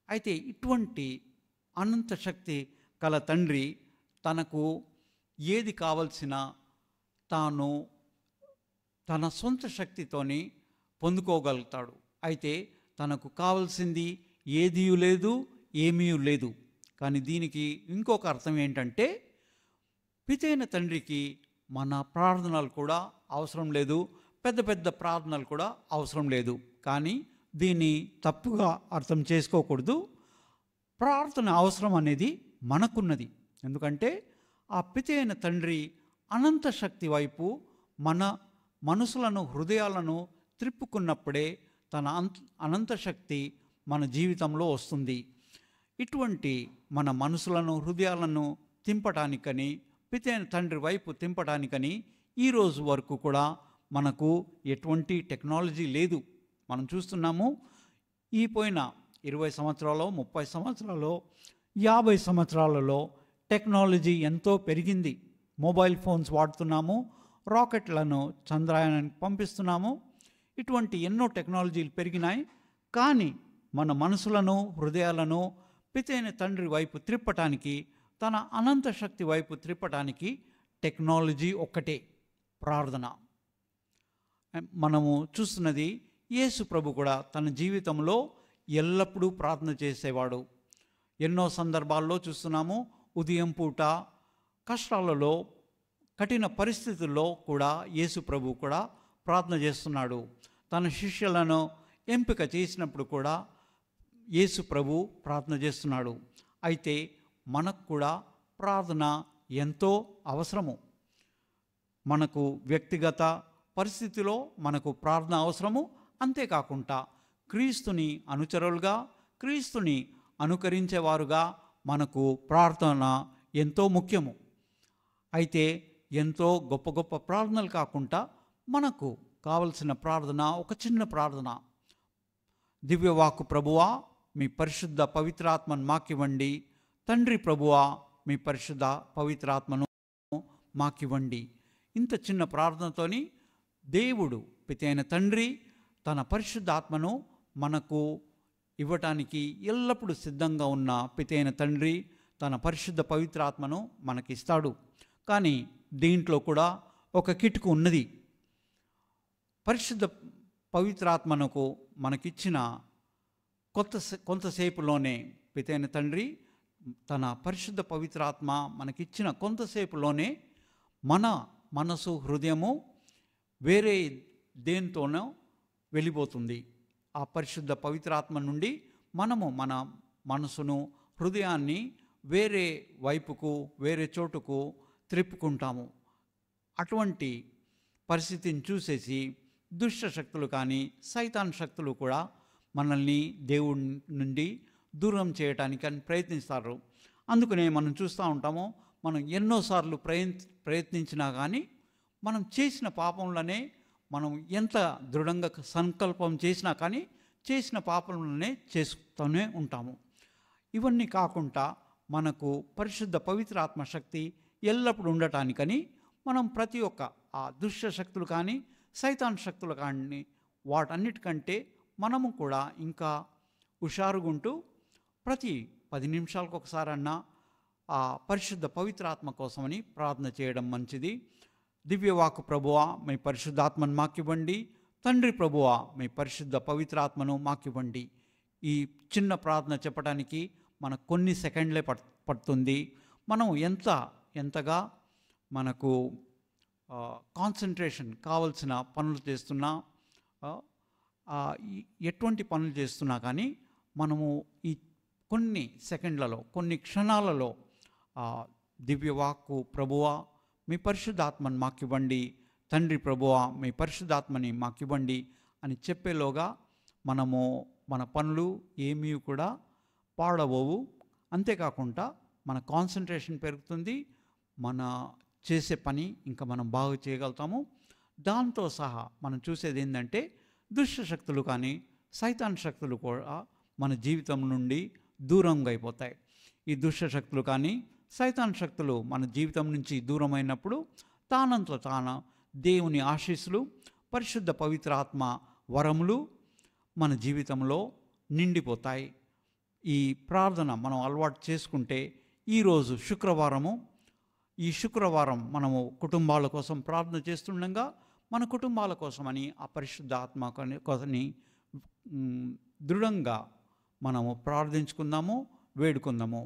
అయితే ఇటువంటి అనంత శక్తి గల తండ్రి తనకు ఏది కావలసినా తాను తన సొంత శక్తితోని పొందుకోగలుగుతాడు. అయితే తనకు కావలసింది ఏదీ లేదు, ఏమీ లేదు. కానీ దీనికి ఇంకొక అర్థం ఏంటంటే, పితైన తండ్రికి మన ప్రార్థనలు కూడా అవసరం లేదు, పెద్ద పెద్ద ప్రార్థనలు కూడా అవసరం లేదు. కానీ దీన్ని తప్పుగా అర్థం చేసుకోకూడదు. ప్రార్థన అవసరం అనేది మనకున్నది. ఎందుకంటే ఆ పితైన తండ్రి అనంత శక్తి వైపు మన మనసులను, హృదయాలను త్రిప్పుకున్నప్పుడే తన అనంత శక్తి మన జీవితంలో వస్తుంది. ఇటువంటి మన మనసులను, హృదయాలను తింపటానికని, పితైన తండ్రి వైపు తింపటానికని ఈరోజు వరకు కూడా మనకు ఎటువంటి టెక్నాలజీ లేదు. మనం చూస్తున్నాము, ఈ పోయిన 20 సంవత్సరాలు, 30 సంవత్సరాలు, 50 సంవత్సరాలలో టెక్నాలజీ ఎంతో పెరిగింది. మొబైల్ ఫోన్స్ వాడుతున్నాము, రాకెట్లను చంద్రయానానికి పంపిస్తున్నాము. ఇటువంటి ఎన్నో టెక్నాలజీలు పెరిగినాయి. కానీ మన మనసులను, హృదయాలను పితైన తండ్రి వైపు త్రిప్పటానికి, తన అనంత శక్తి వైపు త్రిప్పటానికి టెక్నాలజీ ఒక్కటే, ప్రార్థన. మనము చూస్తున్నది, యేసు ప్రభు కూడా తన జీవితంలో ఎల్లప్పుడూ ప్రార్థన చేసేవాడు. ఎన్నో సందర్భాల్లో చూస్తున్నాము, ఉదయం పూట కష్టాలలో, కఠిన పరిస్థితుల్లో కూడా యేసు ప్రభు కూడా ప్రార్థన చేస్తున్నాడు. తన శిష్యులను ఎంపిక చేసినప్పుడు కూడా యేసు ప్రభు ప్రార్థన చేస్తున్నాడు. అయితే మనకు కూడా ప్రార్థన ఎంతో అవసరము. మనకు వ్యక్తిగత పరిస్థితిలో మనకు ప్రార్థన అవసరము. అంతేకాకుండా క్రీస్తుని అనుచరులుగా, క్రీస్తుని అనుకరించేవారుగా మనకు ప్రార్థన ఎంతో ముఖ్యము. అయితే ఎంతో గొప్ప గొప్ప ప్రార్థనలు కాకుండా మనకు కావలసిన ప్రార్థన ఒక చిన్న ప్రార్థన. దివ్యవాక్కు ప్రభువా, మీ పరిశుద్ధ పవిత్రాత్మను మాకివ్వండి. తండ్రి ప్రభువా, మీ పరిశుద్ధ పవిత్రాత్మను మాకివ్వండి. ఇంత చిన్న ప్రార్థనతోని దేవుడు, పితైన తండ్రి తన పరిశుద్ధాత్మను మనకు ఇవ్వటానికి ఎల్లప్పుడూ సిద్ధంగా ఉన్న పితైన తండ్రి తన పరిశుద్ధ పవిత్రాత్మను మనకిస్తాడు. కానీ దీంట్లో కూడా ఒక కిటుకు ఉన్నది. పరిశుద్ధ పవిత్రాత్మనకు మనకిచ్చిన కొంతసేపులోనే పితైన తండ్రి తన పరిశుద్ధ పవిత్రాత్మ మనకిచ్చిన కొంతసేపులోనే మన మనసు హృదయము వేరే దేనితోనో వెళ్ళిపోతుంది. ఆ పరిశుద్ధ పవిత్రాత్మ నుండి మనము మన మనసును హృదయాన్ని వేరే వైపుకు వేరే చోటుకు త్రిప్పుకుంటాము. అటువంటి పరిస్థితిని చూసేసి దుష్ట శక్తులు కానీ సైతాన్ శక్తులు కూడా మనల్ని దేవుడి నుండి దూరం చేయటానికి అని ప్రయత్నిస్తారు. అందుకనే మనం చూస్తూ ఉంటాము, మనం ఎన్నోసార్లు ప్రయత్నించినా కానీ మనం చేసిన పాపంలోనే మనం ఎంత దృఢంగా సంకల్పం చేసినా కానీ చేసిన పాపంలోనే చేస్తూనే ఉంటాము. ఇవన్నీ కాకుండా మనకు పరిశుద్ధ పవిత్ర ఆత్మశక్తి ఎల్లప్పుడూ ఉండటానికని మనం ప్రతి ఒక్క ఆ దుష్ట శక్తులు కానీ సైతాన్ శక్తులు కానీ వాటన్నిటికంటే మనము కూడా ఇంకా హుషారుగుంటూ ప్రతి 10 నిమిషాలకు ఒకసారన్నా ఆ పరిశుద్ధ పవిత్రాత్మ కోసమని ప్రార్థన చేయడం మంచిది. దివ్యవాకు ప్రభువా మీ పరిశుద్ధాత్మను మాకివ్వండి, తండ్రి ప్రభువా మీ పరిశుద్ధ పవిత్రాత్మను మాకివ్వండి. ఈ చిన్న ప్రార్థన చెప్పడానికి మనకు కొన్ని సెకండ్లే పడుతుంది. మనం ఎంతగా మనకు కాన్సన్ట్రేషన్ కావలసిన పనులు చేస్తున్నా, ఎటువంటి పనులు చేస్తున్నా కానీ మనము ఈ కొన్ని సెకండ్లలో కొన్ని క్షణాలలో దివ్యవాక్కు ప్రభువా మీ పరిశుద్ధాత్మని మాకివ్వండి, తండ్రి ప్రభువా మీ పరిశుద్ధాత్మని మాకివ్వండి అని చెప్పేలోగా మనము మన పనులు ఏమీ కూడా పాడవవు. అంతేకాకుండా మన కాన్సన్ట్రేషన్ పెరుగుతుంది, మన చేసే పని ఇంకా మనం బాగా చేయగలుగుతాము. దాంతో సహా మనం చూసేది ఏంటంటే దుష్ట శక్తులు కానీ సైతాన్ శక్తులు కూడా మన జీవితం నుండి దూరంగా అయిపోతాయి. ఈ దుష్ట శక్తులు కానీ సైతాన్ శక్తులు మన జీవితం నుంచి దూరమైనప్పుడు తానంతో తాన దేవుని ఆశీస్సులు పరిశుద్ధ పవిత్రాత్మ వరములు మన జీవితంలో నిండిపోతాయి. ఈ ప్రార్థన మనం అలవాటు చేసుకుంటే ఈరోజు ఈ శుక్రవారం మనము కుటుంబాల కోసం ప్రార్థన చేస్తుండగా మన కుటుంబాల కోసమని ఆ పరిశుద్ధ ఆత్మ కోసమని దృఢంగా మనము ప్రార్థించుకుందాము, వేడుకుందాము.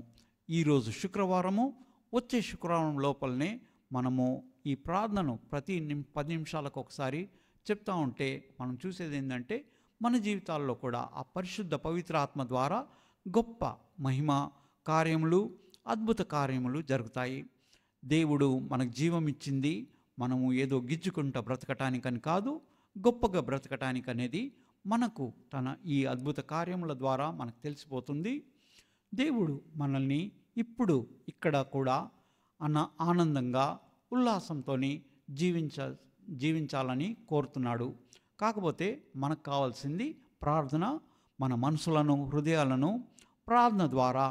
ఈరోజు శుక్రవారము, వచ్చే శుక్రవారం లోపలనే మనము ఈ ప్రార్థనను ప్రతి 10 నిమిషాలకు ఒకసారి చెప్తా ఉంటే మనం చూసేది ఏంటంటే మన జీవితాల్లో కూడా ఆ పరిశుద్ధ పవిత్రాత్మ ద్వారా గొప్ప మహిమ కార్యములు, అద్భుత కార్యములు జరుగుతాయి. దేవుడు మనకు జీవం ఇచ్చింది మనము ఏదో గిజ్జుకుంటూ బ్రతకటానికని కాదు, గొప్పగా బ్రతకటానికి అనేది మనకు తన ఈ అద్భుత కార్యముల ద్వారా మనకు తెలిసిపోతుంది. దేవుడు మనల్ని ఇప్పుడు ఇక్కడ కూడా ఆనందంగా ఉల్లాసంతో జీవించాలని కోరుతున్నాడు. కాకపోతే మనకు కావాల్సింది ప్రార్థన. మన మనసులను హృదయాలను ప్రార్థన ద్వారా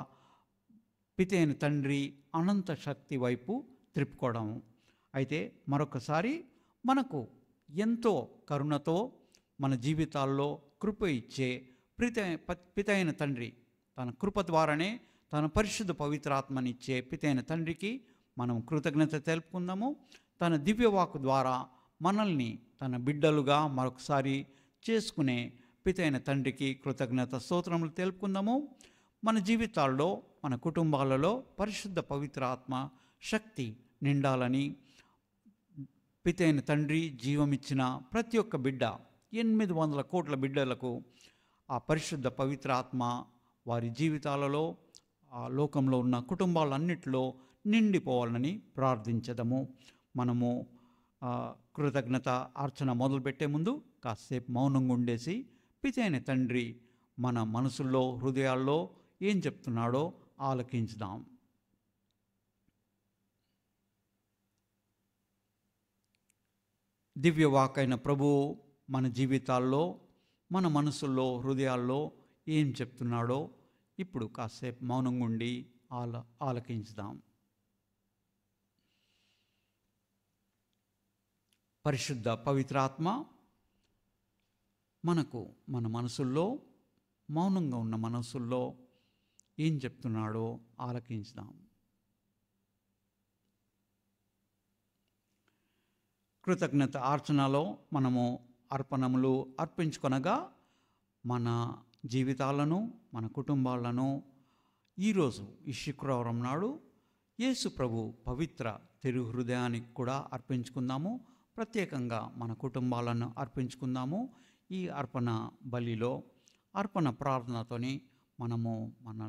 పితైన తండ్రి అనంత శక్తి వైపు త్రిప్పుకోవడం. అయితే మరొకసారి మనకు ఎంతో కరుణతో మన జీవితాల్లో కృప ఇచ్చే పితైన తండ్రి తన కృప ద్వారానే తన పరిశుద్ధ పవిత్రాత్మనిచ్చే పితైన తండ్రికి మనం కృతజ్ఞత తెలుపుకుందాము. తన దివ్యవాకు ద్వారా మనల్ని తన బిడ్డలుగా మరొకసారి చేసుకునే పితైన తండ్రికి కృతజ్ఞత స్తోత్రములు తెలుపుకుందాము. మన జీవితాల్లో మన కుటుంబాలలో పరిశుద్ధ పవిత్రాత్మ శక్తి నిండాలని పితైన తండ్రి జీవమిచ్చిన ప్రతి ఒక్క బిడ్డ 800 కోట్ల బిడ్డలకు ఆ పరిశుద్ధ పవిత్రాత్మ వారి జీవితాలలో ఆ లోకంలో ఉన్న కుటుంబాలన్నిటిలో నిండిపోవాలని ప్రార్థించదము. మనము కృతజ్ఞత అర్చన మొదలుపెట్టే ముందు కాసేపు మౌనంగా ఉండేసి పితైన తండ్రి మన మనసుల్లో హృదయాల్లో ఏం చెప్తున్నాడో ఆలకించుదాం. దివ్యవాకైన ప్రభువు మన జీవితాల్లో మన మనసుల్లో హృదయాల్లో ఏం చెప్తున్నాడో ఇప్పుడు కాసేపు మౌనంగా ఉండి ఆలకించుదాం. పరిశుద్ధ పవిత్రాత్మ మనకు మన మనసుల్లో మౌనంగా ఉన్న మనస్సుల్లో ఏం చెప్తున్నాడో ఆలకించుదాం. కృతజ్ఞత ఆర్చనలో మనము అర్పణములు అర్పించుకొనగా మన జీవితాలను, మన కుటుంబాలను ఈరోజు ఈ శుక్రవారం నాడు యేసు ప్రభు పవిత్ర తిరు హృదయానికి కూడా అర్పించుకుందాము. ప్రత్యేకంగా మన కుటుంబాలను అర్పించుకుందాము. ఈ అర్పణ బలిలో అర్పణ ప్రార్థనతోని మనము మన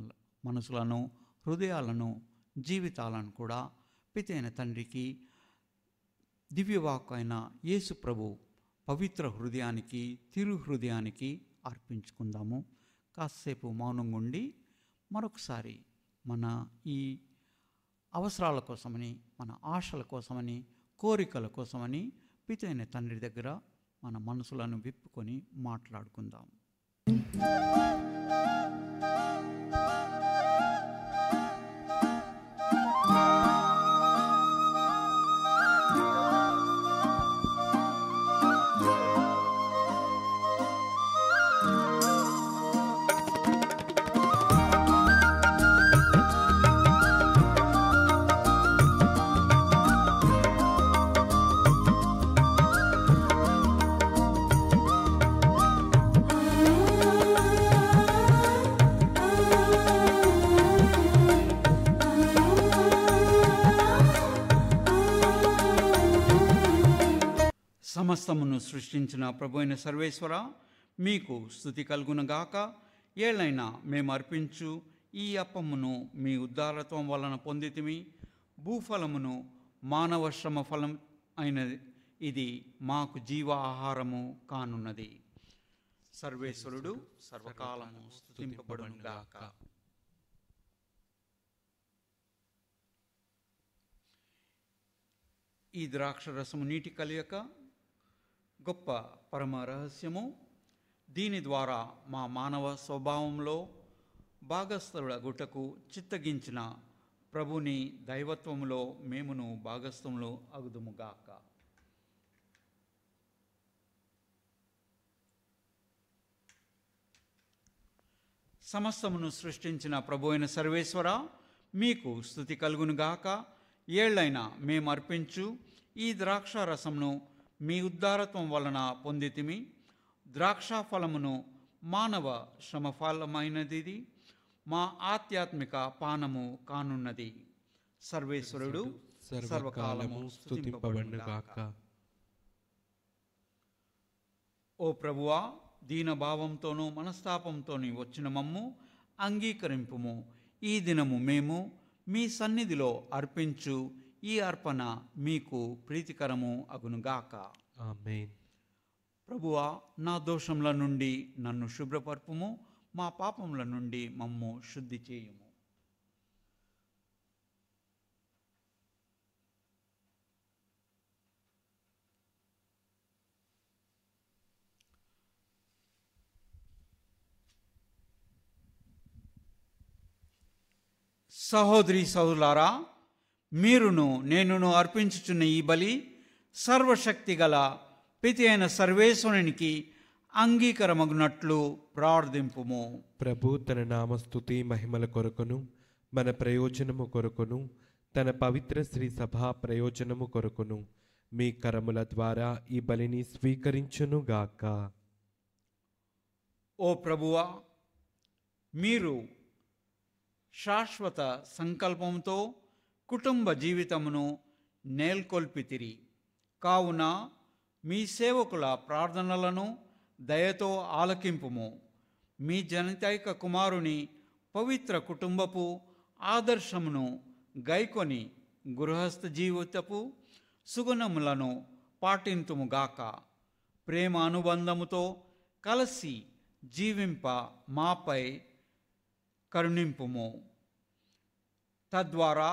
మనసులను, హృదయాలను, జీవితాలను కూడా పితైన తండ్రికి, దివ్యవాక్కు అయిన యేసు ప్రభు పవిత్ర హృదయానికి, తిరు హృదయానికి అర్పించుకుందాము. కాసేపు మౌనంగా ఉండి మరొకసారి మన ఈ అవసరాల కోసమని, మన ఆశల కోసమని, కోరికల కోసమని పితైన తండ్రి దగ్గర మన మనసులను విప్పుకొని మాట్లాడుకుందాం. సమస్తమును సృష్టించిన ప్రభు అయిన సర్వేశ్వర, మీకు స్తుతి కలుగునగాక. ఏళ్ళైనా మేము అర్పించు ఈ అప్పమును మీ ఉద్దారత్వం వలన పొందితిమి. భూఫలమును మానవ శ్రమ ఫలం అయినది, ఇది మాకు జీవ ఆహారము కానున్నది. సర్వేశ్వరుడు సర్వకాలము స్తుతింపబడునుగాక. ఈ ద్రాక్షరసము నీటి కలియక గొప్ప పరమ రహస్యము. దీని ద్వారా మా మానవ స్వభావంలో భాగస్థులగుటకు చిత్తగించిన ప్రభుని దైవత్వములో మేమును భాగస్థములో అగుదుముగాక. సమస్తమును సృష్టించిన ప్రభు అయిన సర్వేశ్వర, మీకు స్తుతి కలుగునుగాక. ఏళ్ళైనా మేము అర్పించు ఈ ద్రాక్షారసమును మీ ఉద్దారత్వం వలన పొందితిమి. ద్రాక్షాఫలమును మానవ శ్రమఫలమైనది, మా ఆధ్యాత్మిక పానము కానున్నది. సర్వేశ్వరుడు సర్వకాలము స్తుతింపబడునుగాక. ఓ ప్రభువా, దీనభావంతోనూ మనస్తాపంతోని వచ్చిన మమ్ము అంగీకరింపుము. ఈ దినము మేము మీ సన్నిధిలో అర్పించు ఈ అర్పణ మీకు ప్రీతికరము అగునుగాక.
ఆమేన్.
ప్రభువా, నా దోషముల నుండి నన్ను శుభ్రపరపుము, మా పాపముల నుండి మమ్ము శుద్ధి చేయుము. సహోదరి సహోదరులారా, మీరును నేనును అర్పించుచున్న ఈ బలి సర్వశక్తి గల పితి అయిన సర్వేశ్వరునికి అంగీకారమగునట్లు ప్రార్థింపుము.
ప్రభు తన నామస్తుతి మహిమల కొరకును, మన ప్రయోజనము కొరకును, తన పవిత్ర శ్రీ సభా ప్రయోజనము కొరకును మీ కరముల ద్వారా ఈ బలిని స్వీకరించునుగాక.
ఓ ప్రభువా, మీరు శాశ్వత సంకల్పంతో కుటుంబ జీవితమును నేల్కొల్పితిరి. కావున మీ సేవకుల ప్రార్థనలను దయతో ఆలకింపుము. మీ జనితైక కుమారుని పవిత్ర కుటుంబపు ఆదర్శమును గైకొని గృహస్థ జీవితపు సుగుణములను పాటింతుముగాక. ప్రేమ అనుబంధముతో కలిసి జీవింప మాపై కరుణింపుము. తద్వారా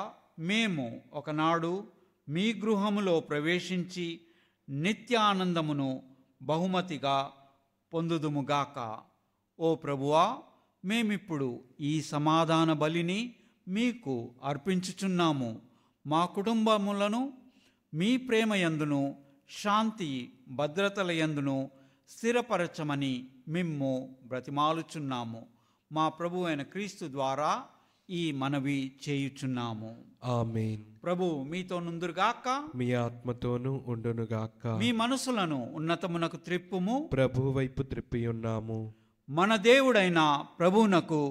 మేము ఒకనాడు మీ గృహములో ప్రవేశించి నిత్యానందమును బహుమతిగా పొందుదుముగాక. ఓ ప్రభువా, మేమిప్పుడు ఈ సమాధాన బలిని మీకు అర్పించుచున్నాము. మా కుటుంబములను మీ ప్రేమ యందును, శాంతి భద్రతల యందును స్థిరపరచమని మిమ్ము బ్రతిమాలుచున్నాము. మా ప్రభు అయిన క్రీస్తు ద్వారా ఈ మనవి చేయుచున్నాము.
ఆమేన్.
ప్రభు మీతో నుందురుగాక,
మీ ఆత్మతోనూ ఉండునుగాక.
మీ మనసులను ఉన్నతమునకు త్రిప్పుము.
ప్రభు వైపు త్రిప్పి ఉన్నాము.
మన దేవుడైన ప్రభువునకు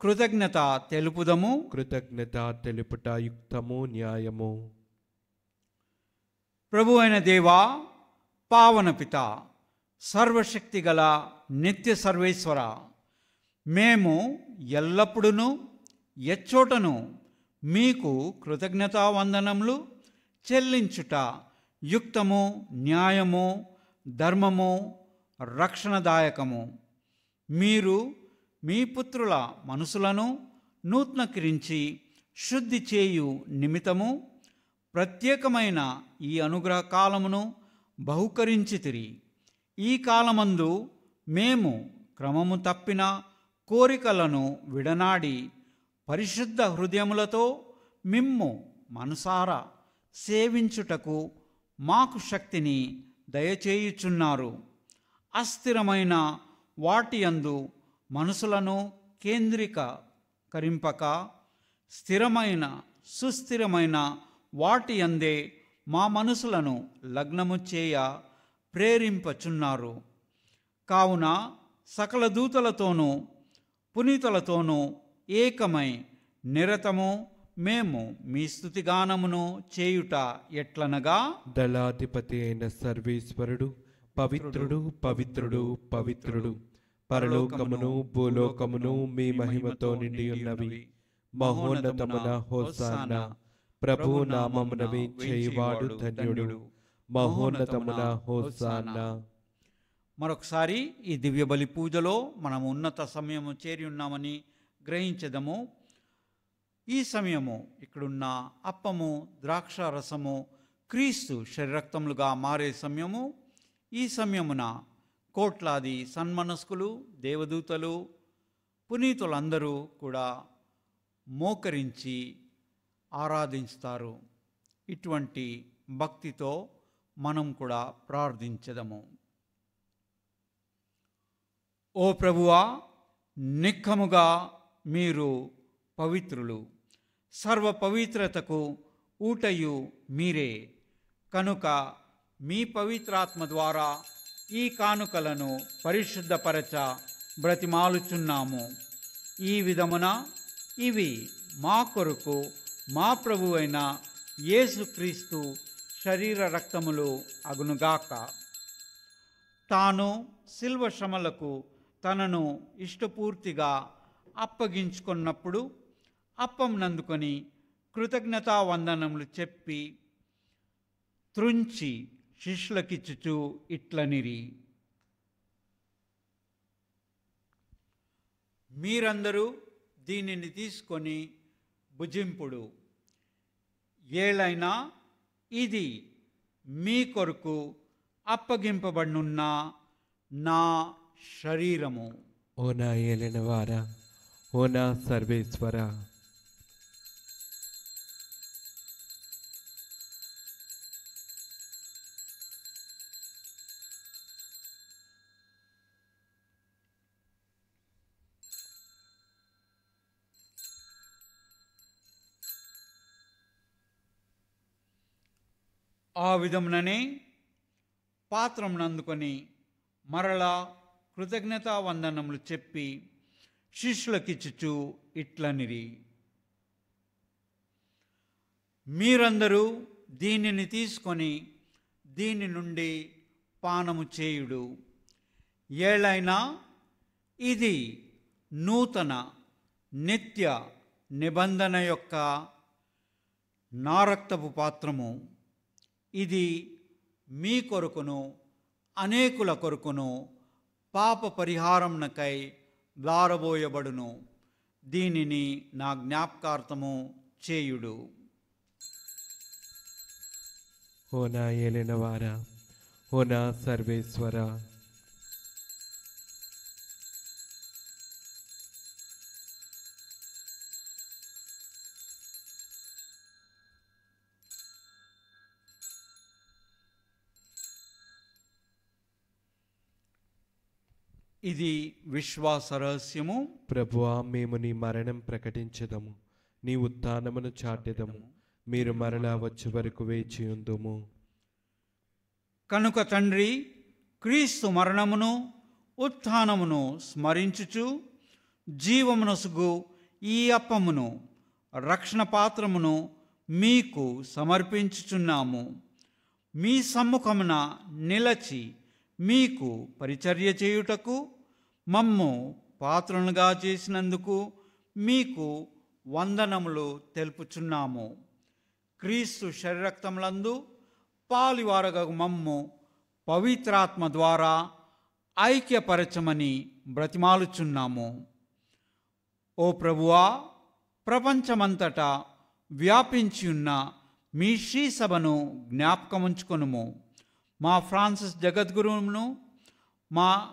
కృతజ్ఞత తెలుపుదము.
కృతజ్ఞత తెలుపుట యుక్తము, న్యాయము.
ప్రభు అయిన దేవా, పావన పిత, సర్వశక్తి గల నిత్య సర్వేశ్వర, మేము ఎల్లప్పుడూ ఎచ్చోటను మీకు కృతజ్ఞతావందనములు చెల్లించుట యుక్తము, న్యాయము, ధర్మము, రక్షణదాయకము. మీరు మీ పుత్రుల మనసులను నూతనకరించి శుద్ధి చేయు నిమిత్తము ప్రత్యేకమైన ఈ అనుగ్రహ కాలమును బహుకరించితిరి. ఈ కాలమందు మేము క్రమము తప్పిన కోరికలను విడనాడి పరిశుద్ధ హృదయములతో మిమ్ము మనసారా సేవించుటకు మాకు శక్తిని దయచేయుచున్నారు. అస్థిరమైన వాటి యందు మనసులను కేంద్రీకరింపక స్థిరమైన సుస్థిరమైన వాటి యందే మా మనసులను లగ్నము చేయ ప్రేరింపచున్నారు. కావున సకల దూతలతోనూ పునీతులతోనూ ఏకమై నిరతము మేము మీ స్తుతిగానమును చేయుట ఎట్లనగా,
దళాధిపతి అయిన సర్వేశ్వరుడు పవిత్రుడు, పవిత్రుడు, పవిత్రుడు, పరలోకమును భూలోకమును మీ మహిమతో నిండి ఉన్నవి. మహోన్నతమున హోసానా. ప్రభు నామమున వేంచేయువాడు ధన్యుడు. మహోన్నతమున హోసానా.
మరొకసారి ఈ దివ్య బలి పూజలో మనము ఉన్నత సమయము చేరి ఉన్నామని గ్రహించదము. ఈ సమయము ఇక్కడున్న అప్పము, ద్రాక్ష రసము క్రీస్తు శరీరక్తములుగా మారే సమయము. ఈ సమయమున కోట్లాది సన్మనస్కులు, దేవదూతలు, పునీతులందరూ కూడా మోకరించి ఆరాధిస్తారు. ఇటువంటి భక్తితో మనం కూడా ప్రార్థించదము. ఓ ప్రభువా, నిక్కముగా మీరు పవిత్రులు, సర్వ పవిత్రతకు ఊటయు మీరే. కనుక మీ పవిత్రాత్మ ద్వారా ఈ కానుకలను పరిశుద్ధపరచ బ్రతిమాలుచున్నాము. ఈ విధమున ఇవి మా కొరకు మా ప్రభు అయిన యేసుక్రీస్తు శరీర రక్తములు అగునుగాక. తాను శిల్వ శ్రమలకు తనను ఇష్టపూర్తిగా అప్పగించుకున్నప్పుడు అప్పంనందుకొని కృతజ్ఞతావందనములు చెప్పి త్రుంచి శిష్యులకిచ్చుచు ఇట్లనిరి, మీరందరూ దీనిని తీసుకొని భుజింపుడు. ఏలైనా ఇది మీ కొరకు అప్పగింపబడినున్న నా శరీరము.
ఓ నా ఏలినవారా, ఓ నా సర్వేశ్వర,
ఆ విధముననే పాత్రమునందుకొని మరలా కృతజ్ఞతావందనములు చెప్పి శిష్యులకిచ్చుచు ఇట్లనిరి, మీరందరూ దీనిని తీసుకొని దీని నుండి పానము చేయుడు. ఏలైనా ఇది నూతన నిత్య నిబంధన యొక్క నా రక్తపు పాత్రము. ఇది మీ కొరకును అనేకుల కొరకును పాప పరిహారంనకై దారబోయబడును. దీనిని నా జ్ఞాపకార్థము చేయుడు.
ఓ నా ఏలినవారా, ఓ నా సర్వేశ్వర,
ఇది విశ్వాస రహస్యము.
ప్రభువా, మేము నీ మరణం ప్రకటించదము, నీ ఉత్థానమును చాటెదము. మీరు మరలా వచ్చే వరకు వేచి ఉందుము.
కనుక తండ్రి, క్రీస్తు మరణమును ఉత్థానమును స్మరించుచు జీవమునసుగు ఈ అప్పమును రక్షణ పాత్రమును మీకు సమర్పించుచున్నాము. మీ సమ్ముఖమున నిలచి మీకు పరిచర్య చేయుటకు మమ్ము పాత్రలుగా చేసినందుకు మీకు వందనములు తెలుపుచున్నాము. క్రీస్తు శరీరక్తములందు పాలివారగగు మమ్ము పవిత్రాత్మ ద్వారా ఐక్యపరచమని బ్రతిమాలుచున్నాము. ఓ ప్రభువా, ప్రపంచమంతటా వ్యాపించి ఉన్న మీ శ్రీ సభను జ్ఞాపకముంచుకొనుము. మా ఫ్రాన్సిస్ జగద్గురువును, మా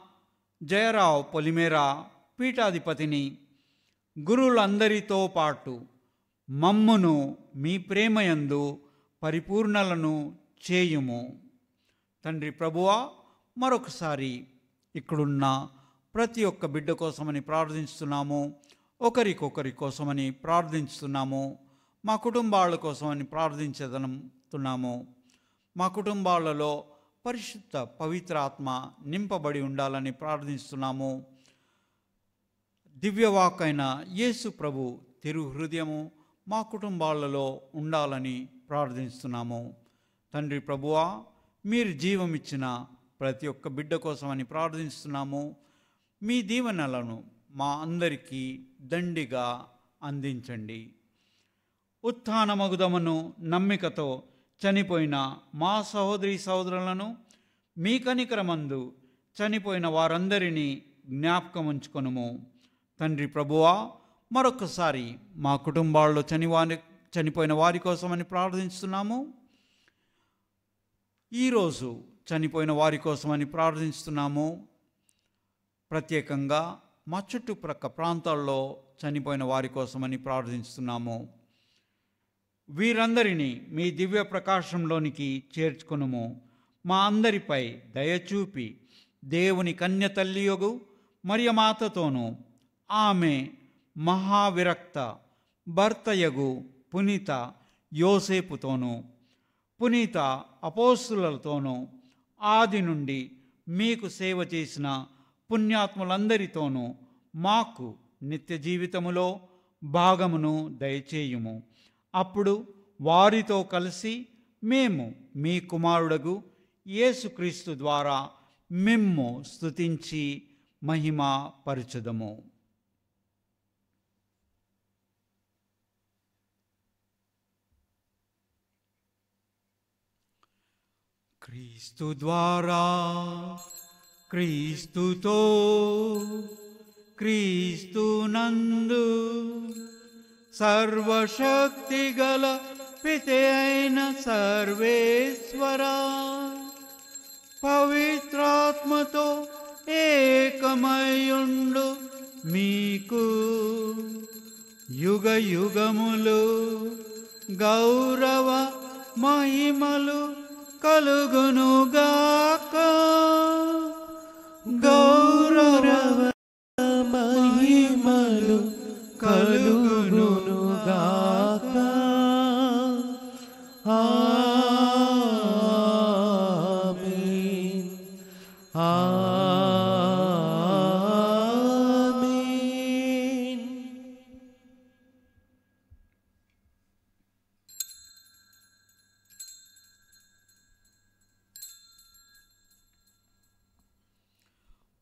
జయరావు పొలిమేరా పీఠాధిపతిని, గురువులందరితో పాటు మమ్మును మీ ప్రేమయందు పరిపూర్ణలను చేయుము. తండ్రి ప్రభువా, మరొకసారి ఇక్కడున్న ప్రతి ఒక్క బిడ్డ కోసమని ప్రార్థిస్తున్నాము. ఒకరికొకరి కోసమని ప్రార్థిస్తున్నాము. మా కుటుంబాల కోసమని ప్రార్థించదనుతున్నాము. మా కుటుంబాలలో పరిశుద్ధ పవిత్రాత్మ నింపబడి ఉండాలని ప్రార్థిస్తున్నాము. దివ్యవాకైన యేసు ప్రభు తిరు హృదయము మా కుటుంబాలలో ఉండాలని ప్రార్థిస్తున్నాము. తండ్రి ప్రభువా, మీరు జీవమిచ్చిన ప్రతి ఒక్క బిడ్డ కోసమని ప్రార్థిస్తున్నాము. మీ దీవెనలను మా అందరికీ దండిగా అందించండి. ఉత్థానమగుదమును నమ్మికతో చనిపోయిన మా సహోదరి సహోదరులను, మీ కనికరమందు చనిపోయిన వారందరినీ జ్ఞాపకం ఉంచుకొనుము. తండ్రి ప్రభువా, మరొకసారి మా కుటుంబాల్లో చనిపోయిన వారి కోసమని ప్రార్థిస్తున్నాము. ఈరోజు చనిపోయిన వారి కోసమని ప్రార్థిస్తున్నాము. ప్రత్యేకంగా మా చుట్టుప్రక్క ప్రాంతాల్లో చనిపోయిన వారి కోసమని ప్రార్థిస్తున్నాము. వీరందరినీ మీ దివ్య ప్రకాశంలోనికి చేర్చుకొనుము. మా అందరిపై దయచూపి దేవుని కన్య తల్లియగు మరియమాతతోనూ ఆమె మహావిరక్త భర్తయగు పునీత యోసేపుతోనూ పునీత అపోస్తులతోనూ ఆది నుండి మీకు సేవ చేసిన పుణ్యాత్ములందరితోనూ మాకు నిత్య జీవితములో భాగమును దయచేయుము. అప్పుడు వారితో కలిసి మేము మీ కుమారుడగు యేసుక్రీస్తు ద్వారా మిమ్ము స్తుతించి మహిమ పరచుదము. క్రీస్తు ద్వారా, క్రీస్తుతో, క్రీస్తునందు సర్వశక్తిగల పితే అయిన సర్వేశ్వరా, పవిత్రాత్మతో ఏకమయుండు మీకు యుగ యుగములు గౌరవ మహిమలు కలుగునుగాక. గౌరవ మహిమలు కలుగునుగాక. ఆమేన్. ఆమేన్.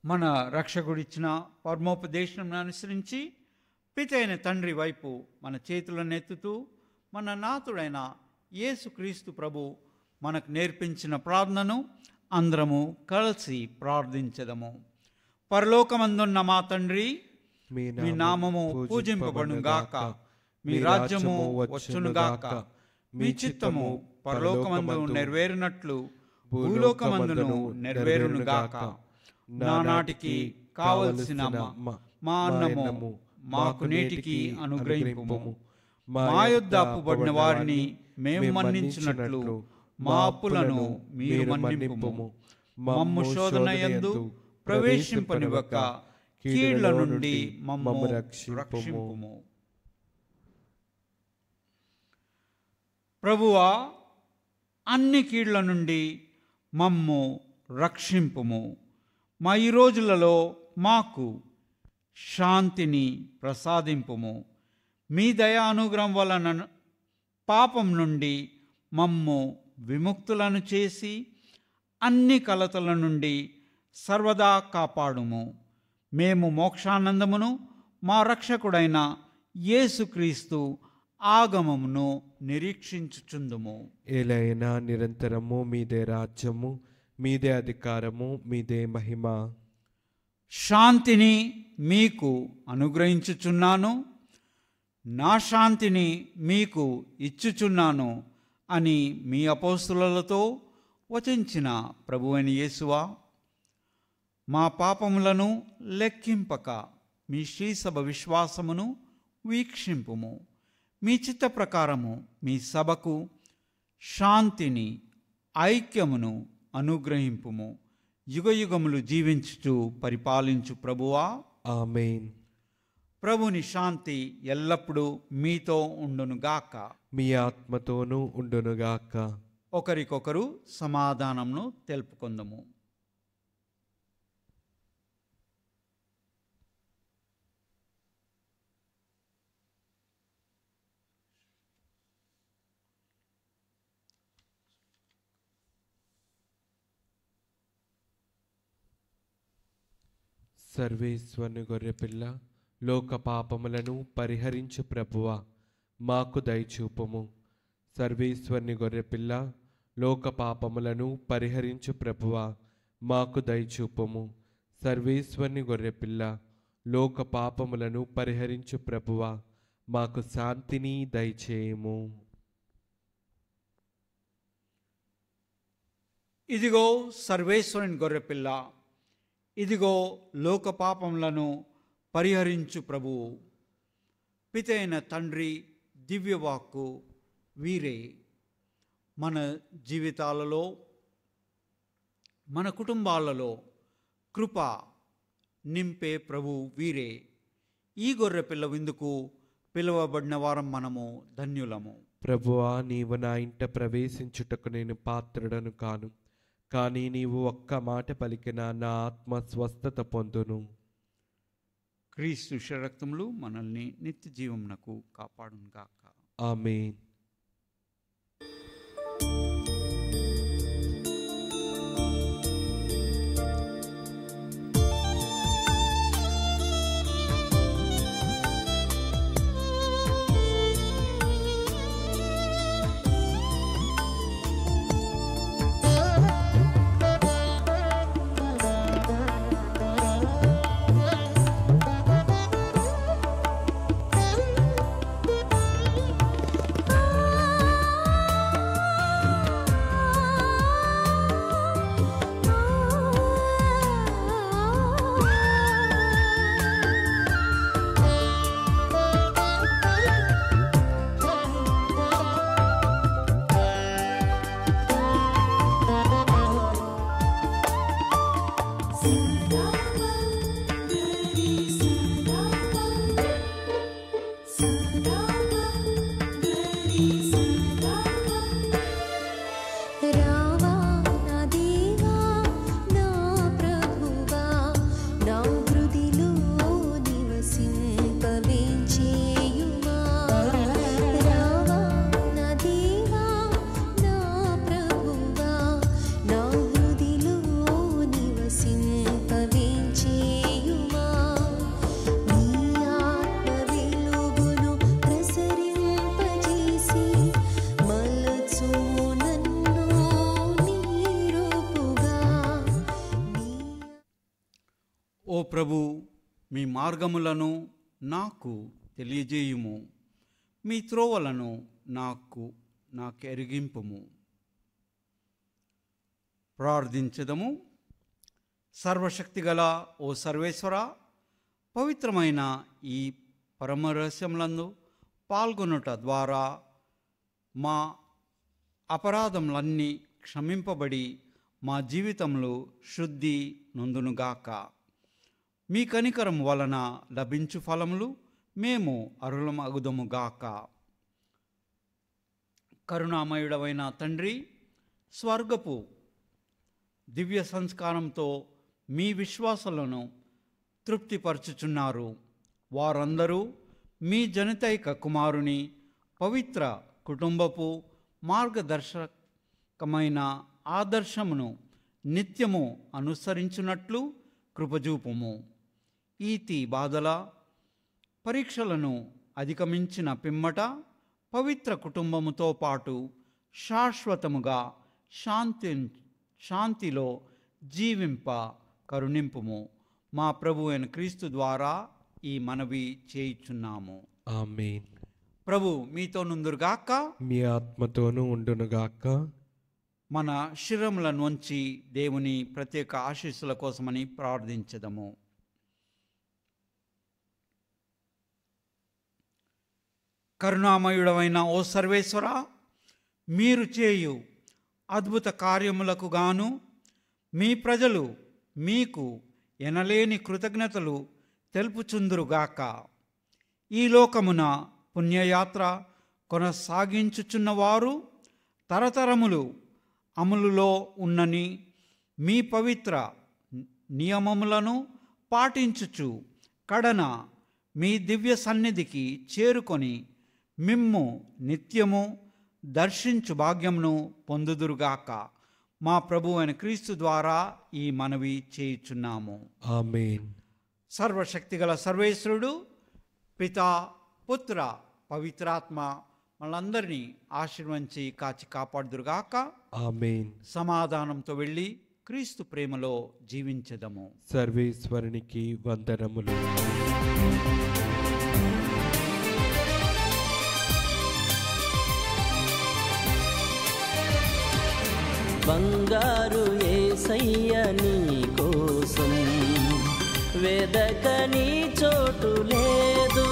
మన రక్షకుడిచ్చిన పరమోపదేశం అనుసరించి పితైన తండ్రి వైపు మన చేతులను ఎత్తుతూ మన నాథుడైన యేసుక్రీస్తు ప్రభు మనకు నేర్పించిన ప్రార్థనను అందరము కలిసి ప్రార్థించదము. పరలోకమందున్న మా తండ్రి, మీ నామము పూజింపబడుగాక. మీ రాజ్యము వచ్చునుగాక. మీ చిత్తము పరలోకమందు నెరవేరునట్లు భూలోకమందును నెరవేరునుగాక. నానాటికి కావలసిన మా అన్నము మాకు నేటికి అనుగ్రహింపుము. మా యొద్ద అప్పుబడిన వారిని మేము మన్నించినట్లు మా అప్పులను మీరు మన్నింపుము. మమ్ము శోధన యందు ప్రవేశింపనివ్వక కీళ్ల నుండి మమ్ము రక్షింపుము. ప్రభువా, అన్ని కీళ్ల నుండి మమ్ము రక్షింపుము. మా ఈ రోజులలో మాకు శాంతిని ప్రసాదింపుము. మీ దయా అనుగ్రహం వలన పాపం నుండి మమ్ము విముక్తులను చేసి అన్ని కలతల నుండి సర్వదా కాపాడుము. మేము మోక్షానందమును మా రక్షకుడైన యేసుక్రీస్తు ఆగమమును నిరీక్షించుచుందుము.
ఏలైనా నిరంతరము మీదే రాజ్యము, మీదే అధికారము, మీదే మహిమ.
శాంతిని మీకు అనుగ్రహించుచున్నాను, నా శాంతిని మీకు ఇచ్చుచున్నాను అని మీ అపోస్తులతో వచించిన ప్రభువైన యేసువా, మా పాపములను లెక్కింపక మీ శ్రీసభ విశ్వాసమును వీక్షింపుము. మీ చిత్త ప్రకారము మీ సభకు శాంతిని, ఐక్యమును అనుగ్రహింపుము. యుగయుగములు జీవించుచు పరిపాలించు ప్రభువా,
ఆమేన్.
ప్రభుని శాంతి ఎల్లప్పుడూ మీతో ఉండునుగాక.
మీ ఆత్మతోనూ ఉండునుగాక.
ఒకరికొకరు సమాధానమును తెలుపుకొందుము.
సర్వేశ్వరుని గొర్రెపిల్ల, లోక పాపములను పరిహరించు ప్రభువా, మాకు దయచూపుము. సర్వేశ్వరుని గొర్రెపిల్ల, లోక పాపములను పరిహరించు ప్రభువా, మాకు దయచూపుము. సర్వేశ్వరుని గొర్రెపిల్ల, లోక పాపములను పరిహరించు ప్రభువా, మాకు శాంతిని దయచేయము.
ఇదిగో సర్వేశ్వరుని గొర్రెపిల్ల, ఇదిగో లోక పాపములను పరిహరించు ప్రభువు. పితైన తండ్రి దివ్యవాక్కు వీరే. మన జీవితాలలో, మన కుటుంబాలలో కృప నింపే ప్రభు వీరే. ఈ గొర్రెపిల్ల విందుకు పిలువబడిన వారం మనము ధన్యులము.
ప్రభువా, నీవు నా ఇంట ప్రవేశించుటకు నేను పాత్రుడను కాను, కానీ నీవు ఒక్క మాట పలికిన నా ఆత్మ స్వస్థత పొందును.
క్రీస్తు శరక్తములు మనల్ని నిత్య జీవమునకు కాపాడునుగాక.
ఆమేన్.
ఓ ప్రభు, మీ మార్గములను నాకు తెలియజేయుము, మీ త్రోవలను నాకెరిగింపుము. ప్రార్థించదము. సర్వశక్తిగల ఓ సర్వేశ్వర, పవిత్రమైన ఈ పరమరహస్యములందు పాల్గొనుట ద్వారా మా అపరాధములన్నీ క్షమింపబడి మా జీవితంలో శుద్ధి నొందునుగాక. మీ కనికరం వలన లభించు ఫలములు మేము అరులమగుదముగాక. కరుణామయుడవైన తండ్రి, స్వర్గపు దివ్య సంస్కారంతో మీ విశ్వాసాలను తృప్తిపరచుచున్నారు. వారందరూ మీ జనితైక కుమారుని పవిత్ర కుటుంబపు మార్గదర్శకమైన ఆదర్శమును నిత్యము అనుసరించున్నట్లు కృపజూపుము. ఈతి బాధల పరీక్షలను అధిగమించిన పిమ్మట పవిత్ర కుటుంబముతో పాటు శాశ్వతముగా శాంతిలో జీవింప కరుణింపుము. మా ప్రభు అయిన క్రీస్తు ద్వారా ఈ మనవి చేయుచున్నాము.
ఆమేన్.
ప్రభు మీతో నుందురుగాక,
మీ ఆత్మతోనూ ఉండునుగాక.
మన శిరములను వంచి దేవుని ప్రత్యేక ఆశీస్సుల కోసమని ప్రార్థించదము. కరుణామయుడవైన ఓ సర్వేశ్వర, మీరు చేయు అద్భుత కార్యములకు గాను మీ ప్రజలు మీకు ఎనలేని కృతజ్ఞతలు తెలుపుచుందురుగాక. ఈ లోకమున పుణ్యయాత్ర కొనసాగించుచున్నవారు తరతరములు అమలులో ఉన్నని మీ పవిత్ర నియమములను పాటించుచు కడన మీ దివ్య సన్నిధికి చేరుకొని మిమ్ము నిత్యము దర్శించు భాగ్యమును పొందుదురుగాక. మా ప్రభు అయిన క్రీస్తు ద్వారా ఈ మనవి చేయుచున్నాము.
ఆమేన్.
సర్వశక్తిగల సర్వేశ్వరుడు, పితా, పుత్ర, పవిత్రాత్మ మనందరినీ ఆశీర్వదించి కాచి కాపాడుదురుగాక.
ఆమేన్.
సమాధానంతో వెళ్ళి క్రీస్తు ప్రేమలో జీవించదము.
సర్వేశ్వరునికి వందనములు.
బంగారు యేసయ్య నీ కోసం వెదకని చోటు లేదు.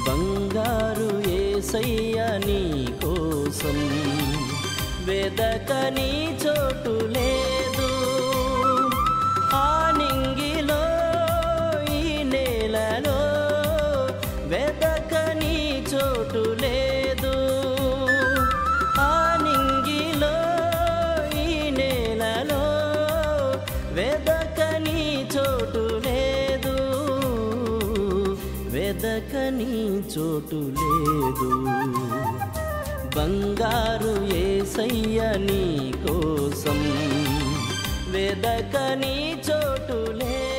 బంగారు యేసయ్య నీ కోసం వెదకని చోటు లేదు. ఆ నింగిలో ఈ నేలలో వెదకని చోటు లేదు. ఆ నింగిలో ఈ నేలలో వెదకని చోటు లేదు. వెదకని చోటు లేదు. బంగారు యేసయ్య నీ కోసం వెదకని చోటు లేదు.